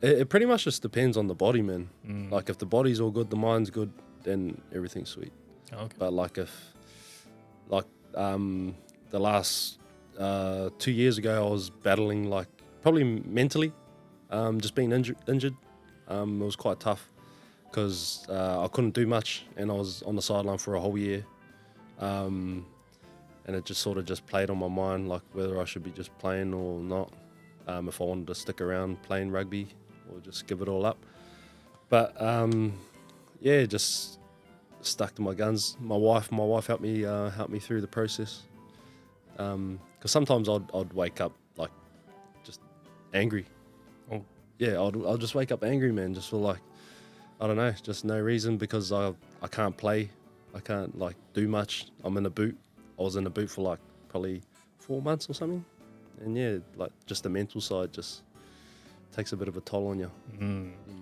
It pretty much just depends on the body, man. Like if the body's all good, the mind's good, then everything's sweet. Okay. But like if the last 2 years ago, I was battling like probably mentally, just being injured. It was quite tough because I couldn't do much, and I was on the sideline for a whole year. And it just sort of just played on my mind, like whether I should be just playing or not, if I wanted to stick around playing rugby or just give it all up. But yeah, just stuck to my guns. My wife helped me through the process. Because sometimes I'd wake up like just angry. Oh. Yeah, I'll just wake up angry, man, just for like, I don't know, just no reason, because I can't play. I can't like do much. I'm in a boot. I was in a boot for like probably 4 months or something, and yeah, like just the mental side just takes a bit of a toll on you.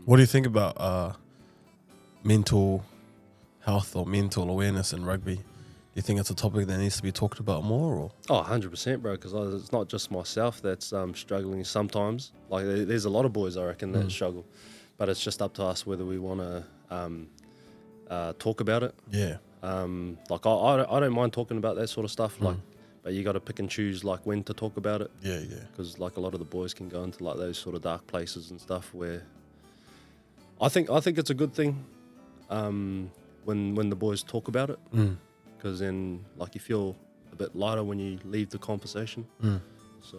What do you think about mental health or mental awareness in rugby? Do you think it's a topic that needs to be talked about more? Or? Oh, 100%, bro, because it's not just myself that's struggling sometimes. Like, there's a lot of boys, I reckon, that struggle. But it's just up to us whether we want to talk about it. Yeah. Like, I don't mind talking about that sort of stuff, like, but you got to pick and choose, like, when to talk about it. Yeah, yeah. Because, like, a lot of the boys can go into, like, those sort of dark places and stuff where I think it's a good thing when the boys talk about it. Because then, like, you feel a bit lighter when you leave the conversation. So,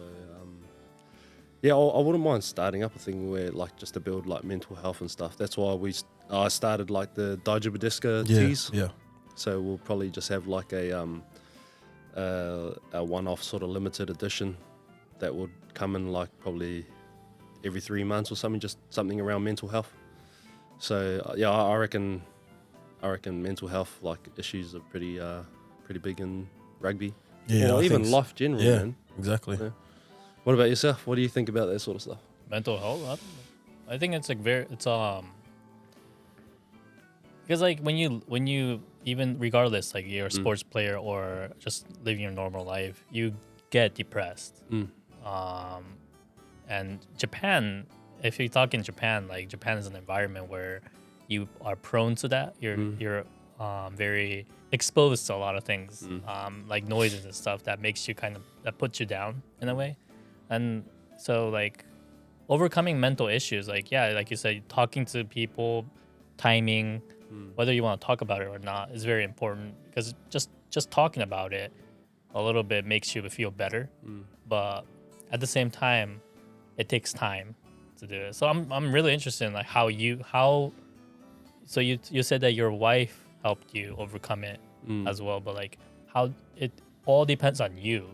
yeah, I wouldn't mind starting up a thing where, like, just to build, like, mental health and stuff. That's why I started, like, the Daijubadiska teas. Yeah. So we'll probably just have, like, a one-off sort of limited edition that would come in, like, probably every 3 months or something, just something around mental health. So, yeah, I reckon mental health, like, issues are pretty big in rugby. Yeah, or I even think life generally, yeah, man. exactly. Yeah. What about yourself? What do you think about that sort of stuff? Mental health. I think it's like because like when you even regardless like you're a sports player or just living your normal life, you get depressed. And Japan, if you talk in Japan, like Japan is an environment where you are prone to that. You're very exposed to a lot of things, like noises and stuff that makes you that puts you down in a way. And so like overcoming mental issues, like, yeah, like you said, talking to people, timing, whether you want to talk about it or not is very important, because just talking about it a little bit makes you feel better. But at the same time, it takes time to do it. So I'm really interested in like so you said that your wife helped you overcome it as well, but like how it all depends on you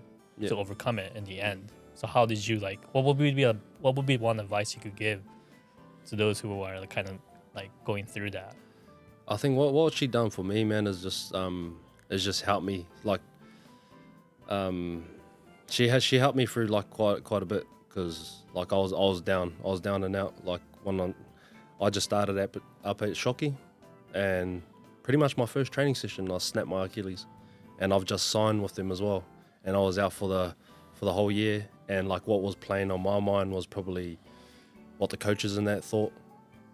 to overcome it in the end. So how did you like? What would be one advice you could give to those who are like, kind of like going through that? I think what she done for me, man, is just helped me. Like, she helped me through like quite a bit, because like I was down and out. Like I just started up at Shockey, and pretty much my first training session I snapped my Achilles, and I've just signed with them as well, and I was out for the whole year. And like what was playing on my mind was probably what the coaches in that thought,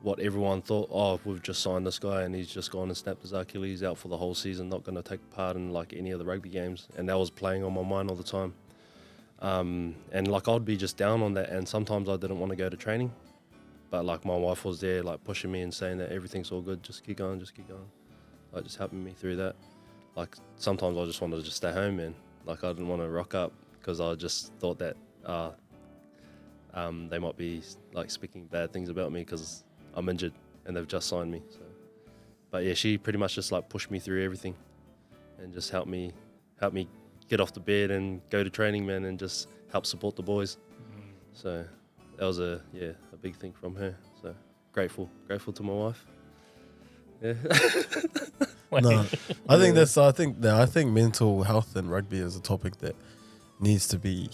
what everyone thought. Oh, we've just signed this guy and he's just gone and snapped his Achilles, out for the whole season, not going to take part in like any of the rugby games. And that was playing on my mind all the time. And like I'd be just down on that, and sometimes I didn't want to go to training, but like my wife was there like pushing me and saying that everything's all good, just keep going, like just helping me through that. Like sometimes I just wanted to just stay home, man. Like I didn't want to rock up, because I just thought that they might be like speaking bad things about me because I'm injured and they've just signed me. So, but yeah, she pretty much just like pushed me through everything and just helped me get off the bed and go to training, man, and just help support the boys. So that was a big thing from her. So grateful to my wife. Yeah. No, I think mental health in rugby is a topic that needs to be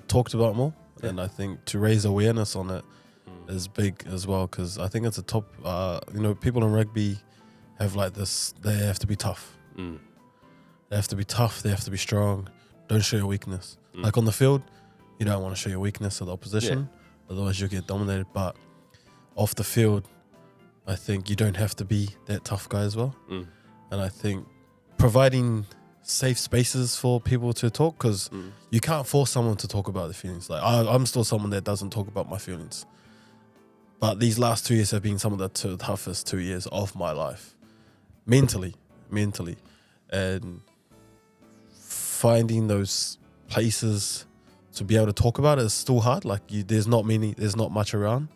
talked about more, and I think to raise awareness on it is big as well, because I think it's a top. People in rugby have like this. They have to be tough. They have to be tough. They have to be strong. Don't show your weakness. Like on the field, you don't want to show your weakness to the opposition, otherwise you'll get dominated. But off the field, I think you don't have to be that tough guy as well. And I think providing safe spaces for people to talk, because you can't force someone to talk about their feelings. Like I'm still someone that doesn't talk about my feelings, but these last 2 years have been some of the toughest 2 years of my life, mentally, and finding those places to be able to talk about it is still hard. Like there's not much around,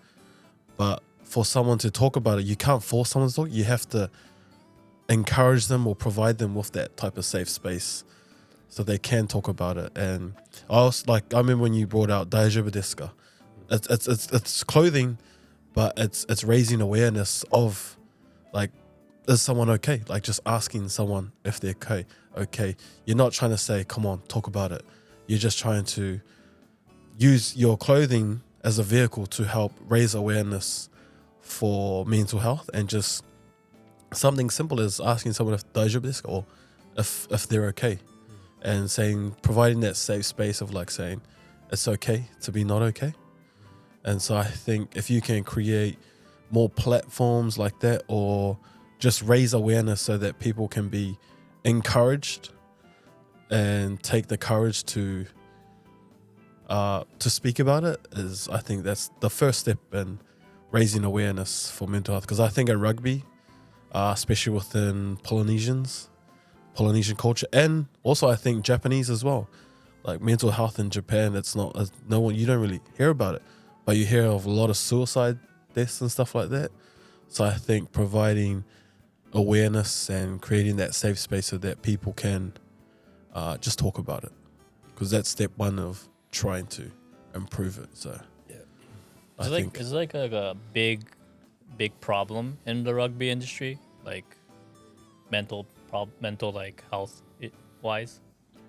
but for someone to talk about it, you can't force someone to talk. You have to encourage them or provide them with that type of safe space so they can talk about it. And I remember when you brought out Daijubadiska. It's clothing, but it's raising awareness of like, is someone okay? Like just asking someone if they're okay. You're not trying to say, come on, talk about it. You're just trying to use your clothing as a vehicle to help raise awareness for mental health, and just something simple as asking someone if daijoubu desu ka, or if they're okay, and providing that safe space of like saying it's okay to be not okay. And so I think if you can create more platforms like that, or just raise awareness so that people can be encouraged and take the courage to speak about it, I think that's the first step in raising awareness for mental health. Because I think at rugby, especially within Polynesian culture, and also I think Japanese as well, like mental health in Japan, it's not you don't really hear about it, but you hear of a lot of suicide deaths and stuff like that. So I think providing awareness and creating that safe space so that people can just talk about it, because that's step one of trying to improve it. So yeah, is it like a big problem in the rugby industry, like mental like health wise?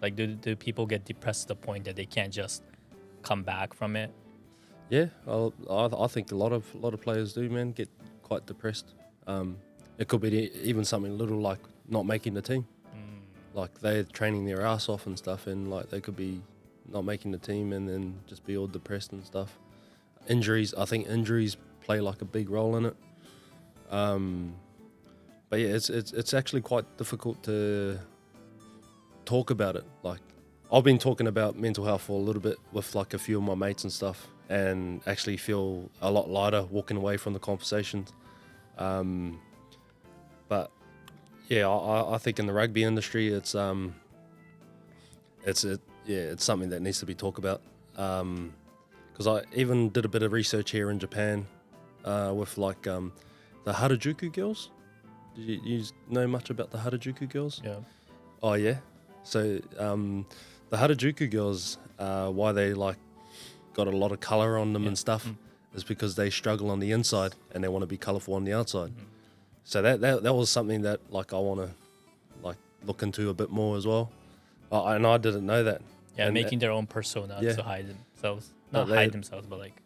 Like do people get depressed to the point that they can't just come back from it? Yeah, I think a lot of players do, man, get quite depressed. It could be even something little like not making the team. Like they're training their ass off and stuff, and like they could be not making the team and then just be all depressed and stuff. I think injuries play like a big role in it. But yeah, it's actually quite difficult to talk about it. Like I've been talking about mental health for a little bit with like a few of my mates and stuff, and actually feel a lot lighter walking away from the conversations. But yeah, I think in the rugby industry, it's something that needs to be talked about. Because I even did a bit of research here in Japan with like the Harajuku girls. Did you know much about the Harajuku girls? Yeah. Oh yeah. So the Harajuku girls, why they like got a lot of color on them and stuff, is because they struggle on the inside and they want to be colorful on the outside. So that was something that like I want to like look into a bit more as well. And I didn't know that. Yeah, and making their own persona to hide themselves. Not hide themselves, but like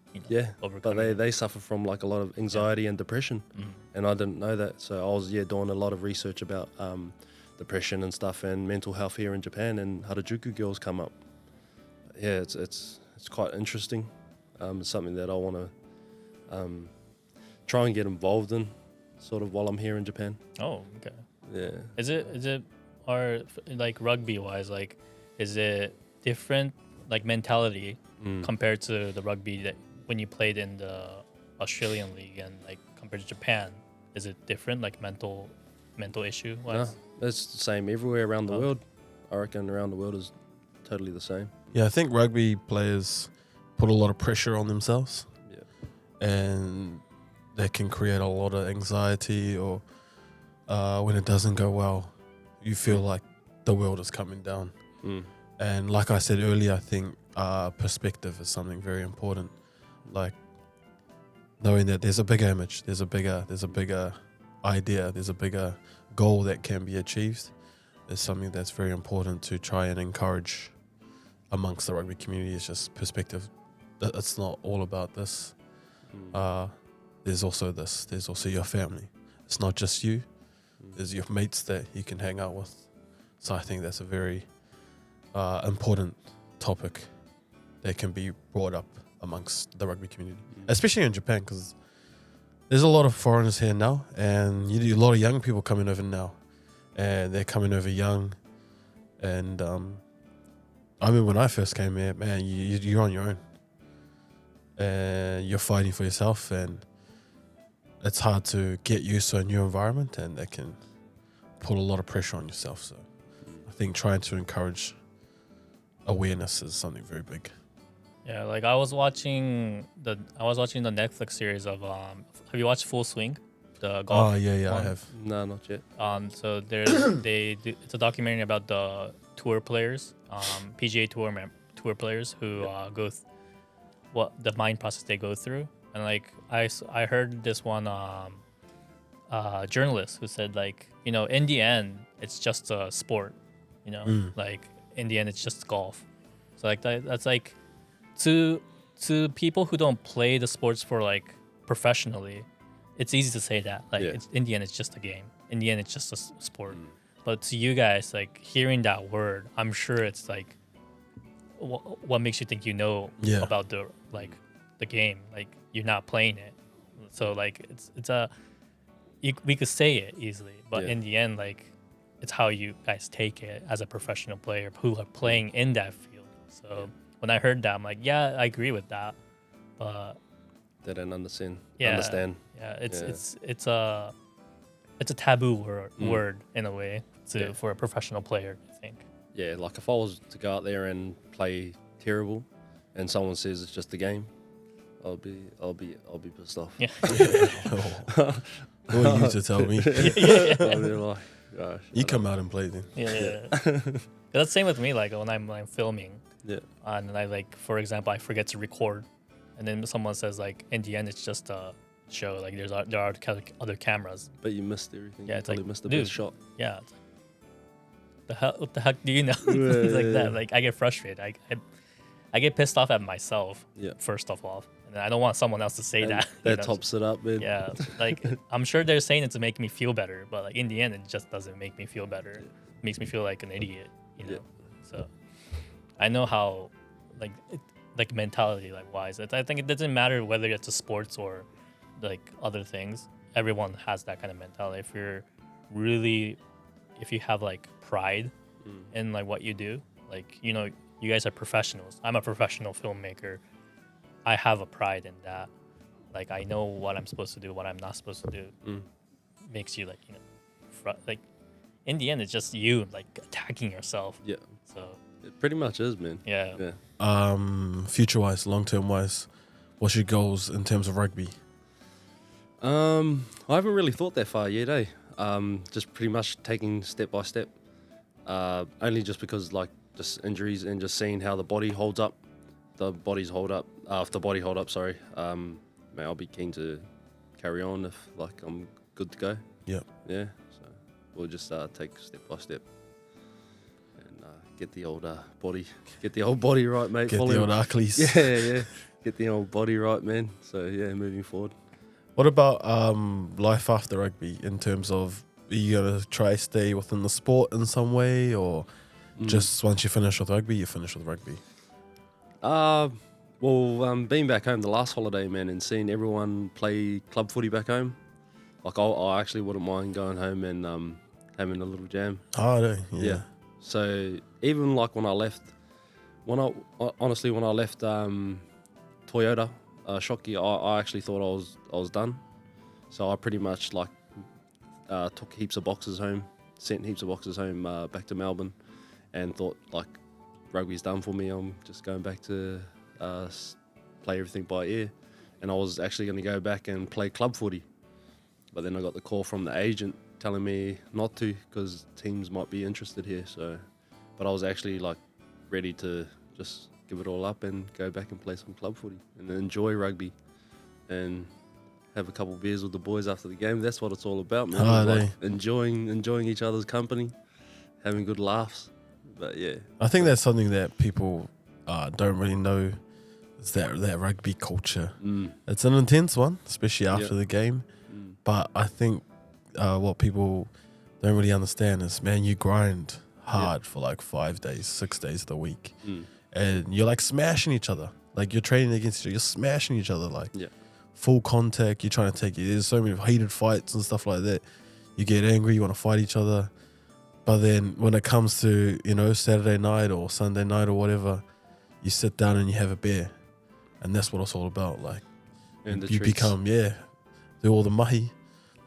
overcome. But they suffer from like a lot of anxiety and depression, and I didn't know that. So I was doing a lot of research about depression and stuff and mental health here in Japan, and Harajuku girls come up. Yeah, it's quite interesting. It's something that I want to try and get involved in, sort of while I'm here in Japan. Oh, okay. Yeah. Is it or like rugby wise, like is it different like mentality compared to the rugby that when you played in the Australian league, and like compared to Japan? Is it different, like mental issue wise? No, it's the same everywhere around the world. I reckon around the world is totally the same. Yeah, I think rugby players put a lot of pressure on themselves. Yeah. And that can create a lot of anxiety, or when it doesn't go well, you feel like the world is coming down. And like I said earlier, I think perspective is something very important. Like knowing that there's a bigger image, there's a bigger idea, there's a bigger goal that can be achieved, is something that's very important to try and encourage amongst the rugby community. It's just perspective. It's not all about this. There's also this. There's also your family. It's not just you. There's your mates that you can hang out with. So I think that's a very important topic that can be brought up amongst the rugby community, especially in Japan, because there's a lot of foreigners here now, and you do a lot of young people coming over now, and they're coming over young. And I mean, when I first came here, man, you're on your own, and you're fighting for yourself, and it's hard to get used to a new environment, and that can put a lot of pressure on yourself. So I think trying to encourage awareness is something very big. Yeah, like I was watching the Netflix series of have you watched Full Swing? The golf. Oh yeah, one? I have. No, not yet. So there's it's a documentary about the tour players, PGA tour players who go what the mind process they go through. And like I heard this one journalist who said, like, you know, in the end it's just a sport, you know, like in the end it's just golf. So like that's like to people who don't play the sports for like professionally, it's easy to say that. Like it's, in the end, it's just a game. In the end, it's just a sport. But to you guys, like hearing that word, I'm sure it's like what makes you think about the the game. Like you're not playing it, so like it's a we could say it easily, but in the end, like it's how you guys take it as a professional player who are playing in that field. So when I heard that, I'm like, yeah, I agree with that, but they don't understand. Yeah, it's a taboo word in a way for a professional player, I think. Yeah, like if I was to go out there and play terrible, and someone says it's just a game, I'll be pissed off. Yeah. Who are you to tell me? I'll be like, gosh, you come out and play then. Yeah. That's the same with me. Like when I'm filming, and I like, for example, I forget to record, and then someone says like, in the end, it's just a show. Like there are other cameras. But you missed everything. Yeah, you it's probably like, missed the dude, best shot. Yeah. What the heck do you know? It's like that. Like I get frustrated. I get pissed off at myself. Yeah. First of all, and I don't want someone else to say that. That tops it up, man. Yeah. Like I'm sure they're saying it to make me feel better, but like in the end, it just doesn't make me feel better. It makes me feel like an idiot. You know. Yeah. So I know how like mentality wise. I think it doesn't matter whether it's a sports or like other things. Everyone has that kind of mentality. If you have like pride in like what you do, like, you know, you guys are professionals. I'm a professional filmmaker. I have a pride in that. Like I know what I'm supposed to do, what I'm not supposed to do. Makes you like, you know, like in the end, it's just you like attacking yourself. Yeah. So it pretty much is, man. Yeah. Future wise, long term wise, what's your goals in terms of rugby? I haven't really thought that far yet, eh? Just pretty much taking step by step. Only just because like just injuries and just seeing how the body holds up. The bodies hold up. If the body hold up, sorry. Man, I'll be keen to carry on if like I'm good to go. Yeah. Yeah. So we'll just take step by step and get the old body right, mate. Get the old Achilles. Yeah. Get the old body right, man. So yeah, moving forward. What about life after rugby in terms of, are you going to try stay within the sport in some way, or just once you finish with rugby, you finish with rugby? Being back home the last holiday, man, and seeing everyone play club footy back home, like I actually wouldn't mind going home and having a little jam. Oh, no. Yeah. So even like when I left Toyota, Shockey, I actually thought I was done. So I pretty much like took heaps of boxes home, sent heaps of boxes home back to Melbourne, and thought like rugby's done for me. I'm just going back to play everything by ear. And I was actually going to go back and play club footy, but then I got the call from the agent telling me not to because teams might be interested here. So, but I was actually like ready to just give it all up and go back and play some club footy and enjoy rugby and have a couple beers with the boys after the game. That's what it's all about, man. Like enjoying each other's company, having good laughs. But yeah, I think that's something that people don't really know, is that rugby culture. It's an intense one, especially after the game. But I think what people don't really understand is, man, you grind hard for like 5 days, 6 days of the week. And you're like smashing each other. Like you're training against each other. You're smashing each other like full contact. You're trying to take it. There's so many heated fights and stuff like that. You get angry. You want to fight each other. But then when it comes to, you know, Saturday night or Sunday night or whatever, you sit down and you have a beer. And that's what it's all about. Like and you become, do all the mahi.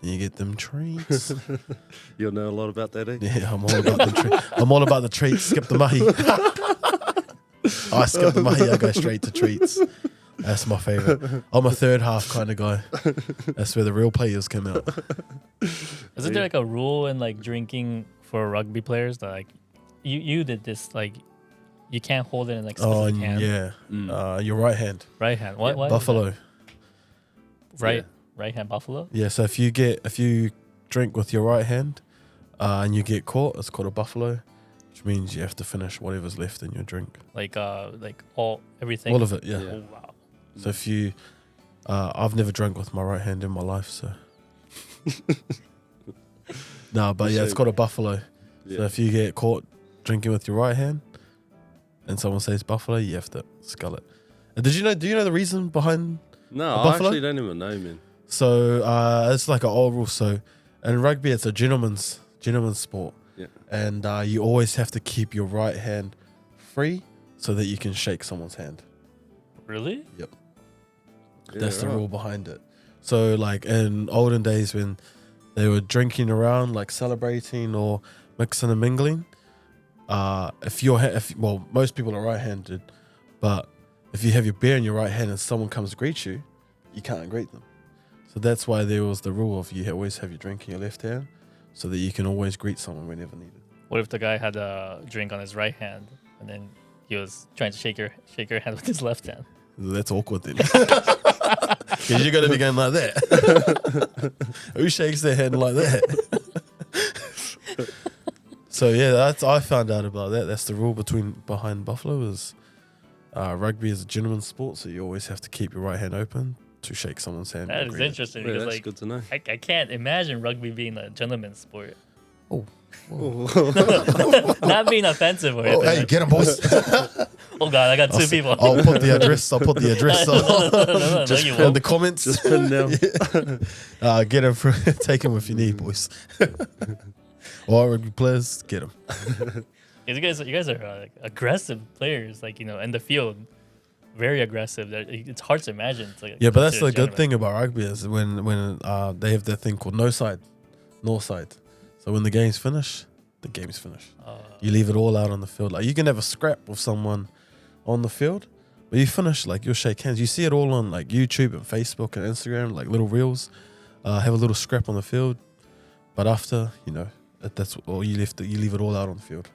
And you get them treats. You'll know a lot about that, eh? Yeah, I'm all about the treats. I'm all about the treats. Skip the mahi. I skip the mahi, I go straight to treats. That's my favourite. I'm a third half kind of guy. That's where the real players come out. Isn't there like a rule in like drinking for rugby players that like you did this, like you can't hold it in like specific hand? Yeah. Your right hand. Right hand. What? Buffalo. Right hand buffalo? Yeah, so if you drink with your right hand and you get caught, it's called a buffalo. which means you have to finish whatever's left in your drink. Like everything. All of it, yeah. Oh, wow. So if you, I've never drunk with my right hand in my life, so. No, but yeah, it's called a buffalo. Yeah. So if you get caught drinking with your right hand, and someone says buffalo, you have to scull it. And do you know the reason behind No, a I buffalo? actually don't even know, man. So it's like an old rule. So in rugby, it's a gentleman's sport. Yeah. And you always have to keep your right hand free so that you can shake someone's hand. Really? Yep. Yeah, That's the right. rule behind it. So like in olden days when they were drinking around, like celebrating or mixing and mingling, most people are right-handed, but if you have your beer in your right hand and someone comes to greet you, you can't greet them. So that's why there was the rule of you always have your drink in your left hand so that you can always greet someone whenever needed. What if the guy had a drink on his right hand and then he was trying to shake your hand with his left hand? That's awkward then. Because you're going to be going like that. Who shakes their hand like that? So yeah, I found out about that. That's the rule behind Buffalo is rugby is a gentleman's sport, so you always have to keep your right hand open to shake someone's hand. That is interesting Yeah, because that's like good to know. I can't imagine rugby being a gentleman's sport. Oh. Not being offensive or Oh, anything. hey, get him, boys. Oh god, I got two people. I'll put the address. No, Just you in won't. the comments. Just pin down. Get him. Take him if you need, boys. Or rugby players, get him. You guys are like, aggressive players, like in the field, very aggressive. It's hard to imagine. It's like Yeah, but that's the considered good thing about rugby is when they have that thing called no side, north side. So when the game's finished, the game's finished. You leave it all out on the field. Like you can have a scrap with someone on the field, but you finish like you'll shake hands. You see it all on like YouTube and Facebook and Instagram, like little reels. Have a little scrap on the field, but after that's all you leave it all out on the field.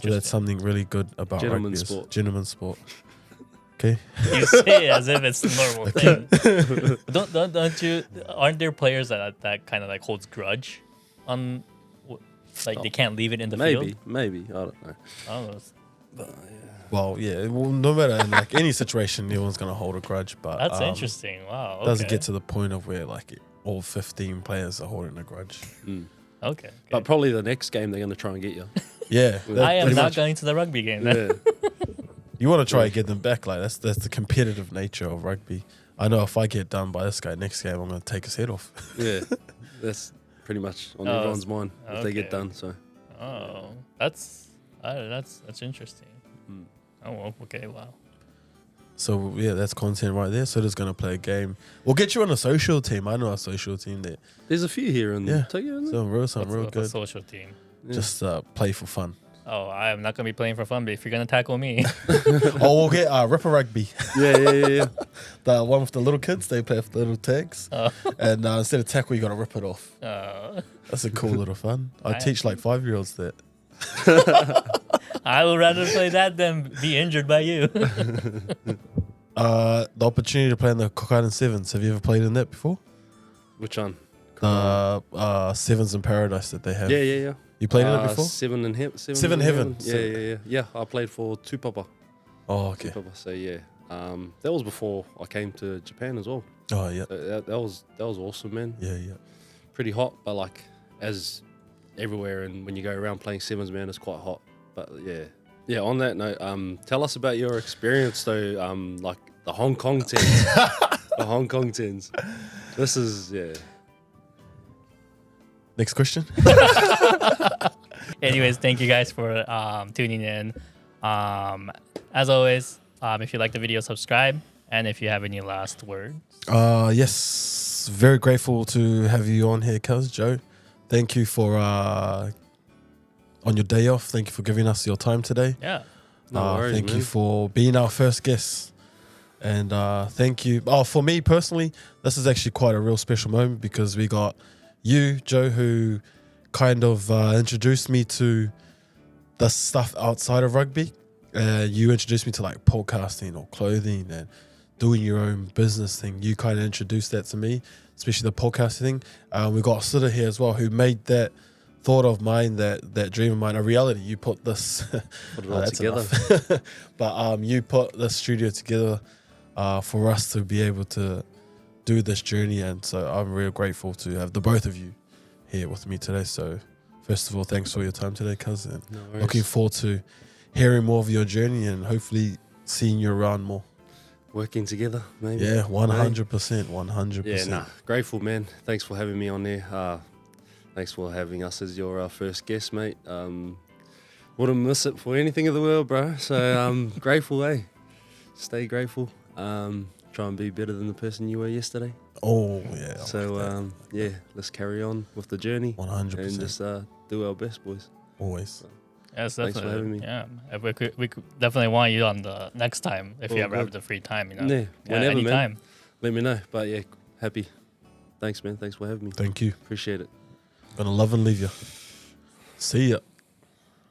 So that's something really good about Gentleman's rugby. sport. Gentleman's sport. Okay. You say it as if it's the normal thing. Don't you? Aren't there players that kind of like holds grudge on, like they can't leave it in the field? Maybe. I don't know. I don't know. But yeah. Well, yeah. Well, no matter in like any situation, everyone's gonna hold a grudge. But That's interesting. Wow. Okay. Doesn't get to the point of where like all 15 players are holding a grudge. Okay. But probably the next game they're going to try and get you. Yeah. I am pretty not much. going to the rugby game. Then. Yeah. You want to try and get them back. Like that's the competitive nature of rugby. I know if I get done by this guy next game, I'm gonna take his head off. Yeah. That's pretty much on Oh, everyone's mind if they get okay. done. So Oh, that's interesting. Oh, well, okay, wow. So yeah, that's content right there. So just gonna play a game. We'll get you on a social team. I know a social team that there's a few here in Tokyo, isn't there? some real What's a good. social team? Yeah. Just play for fun. Oh, I am not gonna be playing for fun, but if you're gonna tackle me, Oh, we'll get Ripper Rugby. Yeah. The one with the little kids, they play with the little tags. And instead of tackle, you got to rip it off. That's a cool little fun. I teach like 5-year-olds that. I would rather play that than be injured by you. The opportunity to play in the Kokaidan Sevens. Have you ever played in that before? Which one? Sevens in Paradise that they have. Yeah. You played in it before? Seven in Heaven. Seven in Heaven. Yeah. I played for Tupapa. Oh, okay. Tupapa. So yeah, that was before I came to Japan as well. Oh, yeah. That was awesome, man. Yeah. Pretty hot, but like as everywhere, and when you go around playing sevens, man, it's quite hot. But yeah. On that note, tell us about your experience though. Like the Hong Kong tens, the Hong Kong tens. This is Next question. Anyways, thank you guys for tuning in. As always, if you like the video, subscribe. And if you have any last words. Yes. Very grateful to have you on here, cuz Joe. Thank you for on your day off. Thank you for giving us your time today. Yeah. No worries, thank man. you for being our first guest. And thank you. Oh, for me personally, this is actually quite a real special moment because we got you, Joe, who kind of introduced me to the stuff outside of rugby. You introduced me to like podcasting or clothing and doing your own business thing. You kind of introduced that to me, especially the podcasting thing. We got Suda here as well, who made that thought of mine, that dream of mine, a reality. You put this Put it all that's together. enough. But you put the studio together for us to be able to do this journey, and so I'm real grateful to have the both of you here with me today. So first of all, thanks for your time today, cousin. No worries. Looking forward to hearing more of your journey and hopefully seeing you around more. Working together, maybe. Yeah, 100%, 100%. Yeah, nah. Grateful, man. Thanks for having me on there. Thanks for having us as your first guest, mate. Wouldn't miss it for anything in the world, bro. So grateful, eh? Stay grateful. Try and be better than the person you were yesterday. Oh, yeah. I So, like yeah, let's carry on with the journey. that. 100%. And just do our best, boys. Always. Yes, Thanks for having definitely. me. Yeah, if we could definitely want you on the next time if you Oh, ever have the free time. You know, Yeah, whenever, man. anytime. Let me know. But yeah, happy. Thanks, man. Thanks for having me. Thank you. Appreciate it. Gonna love and leave you. See ya.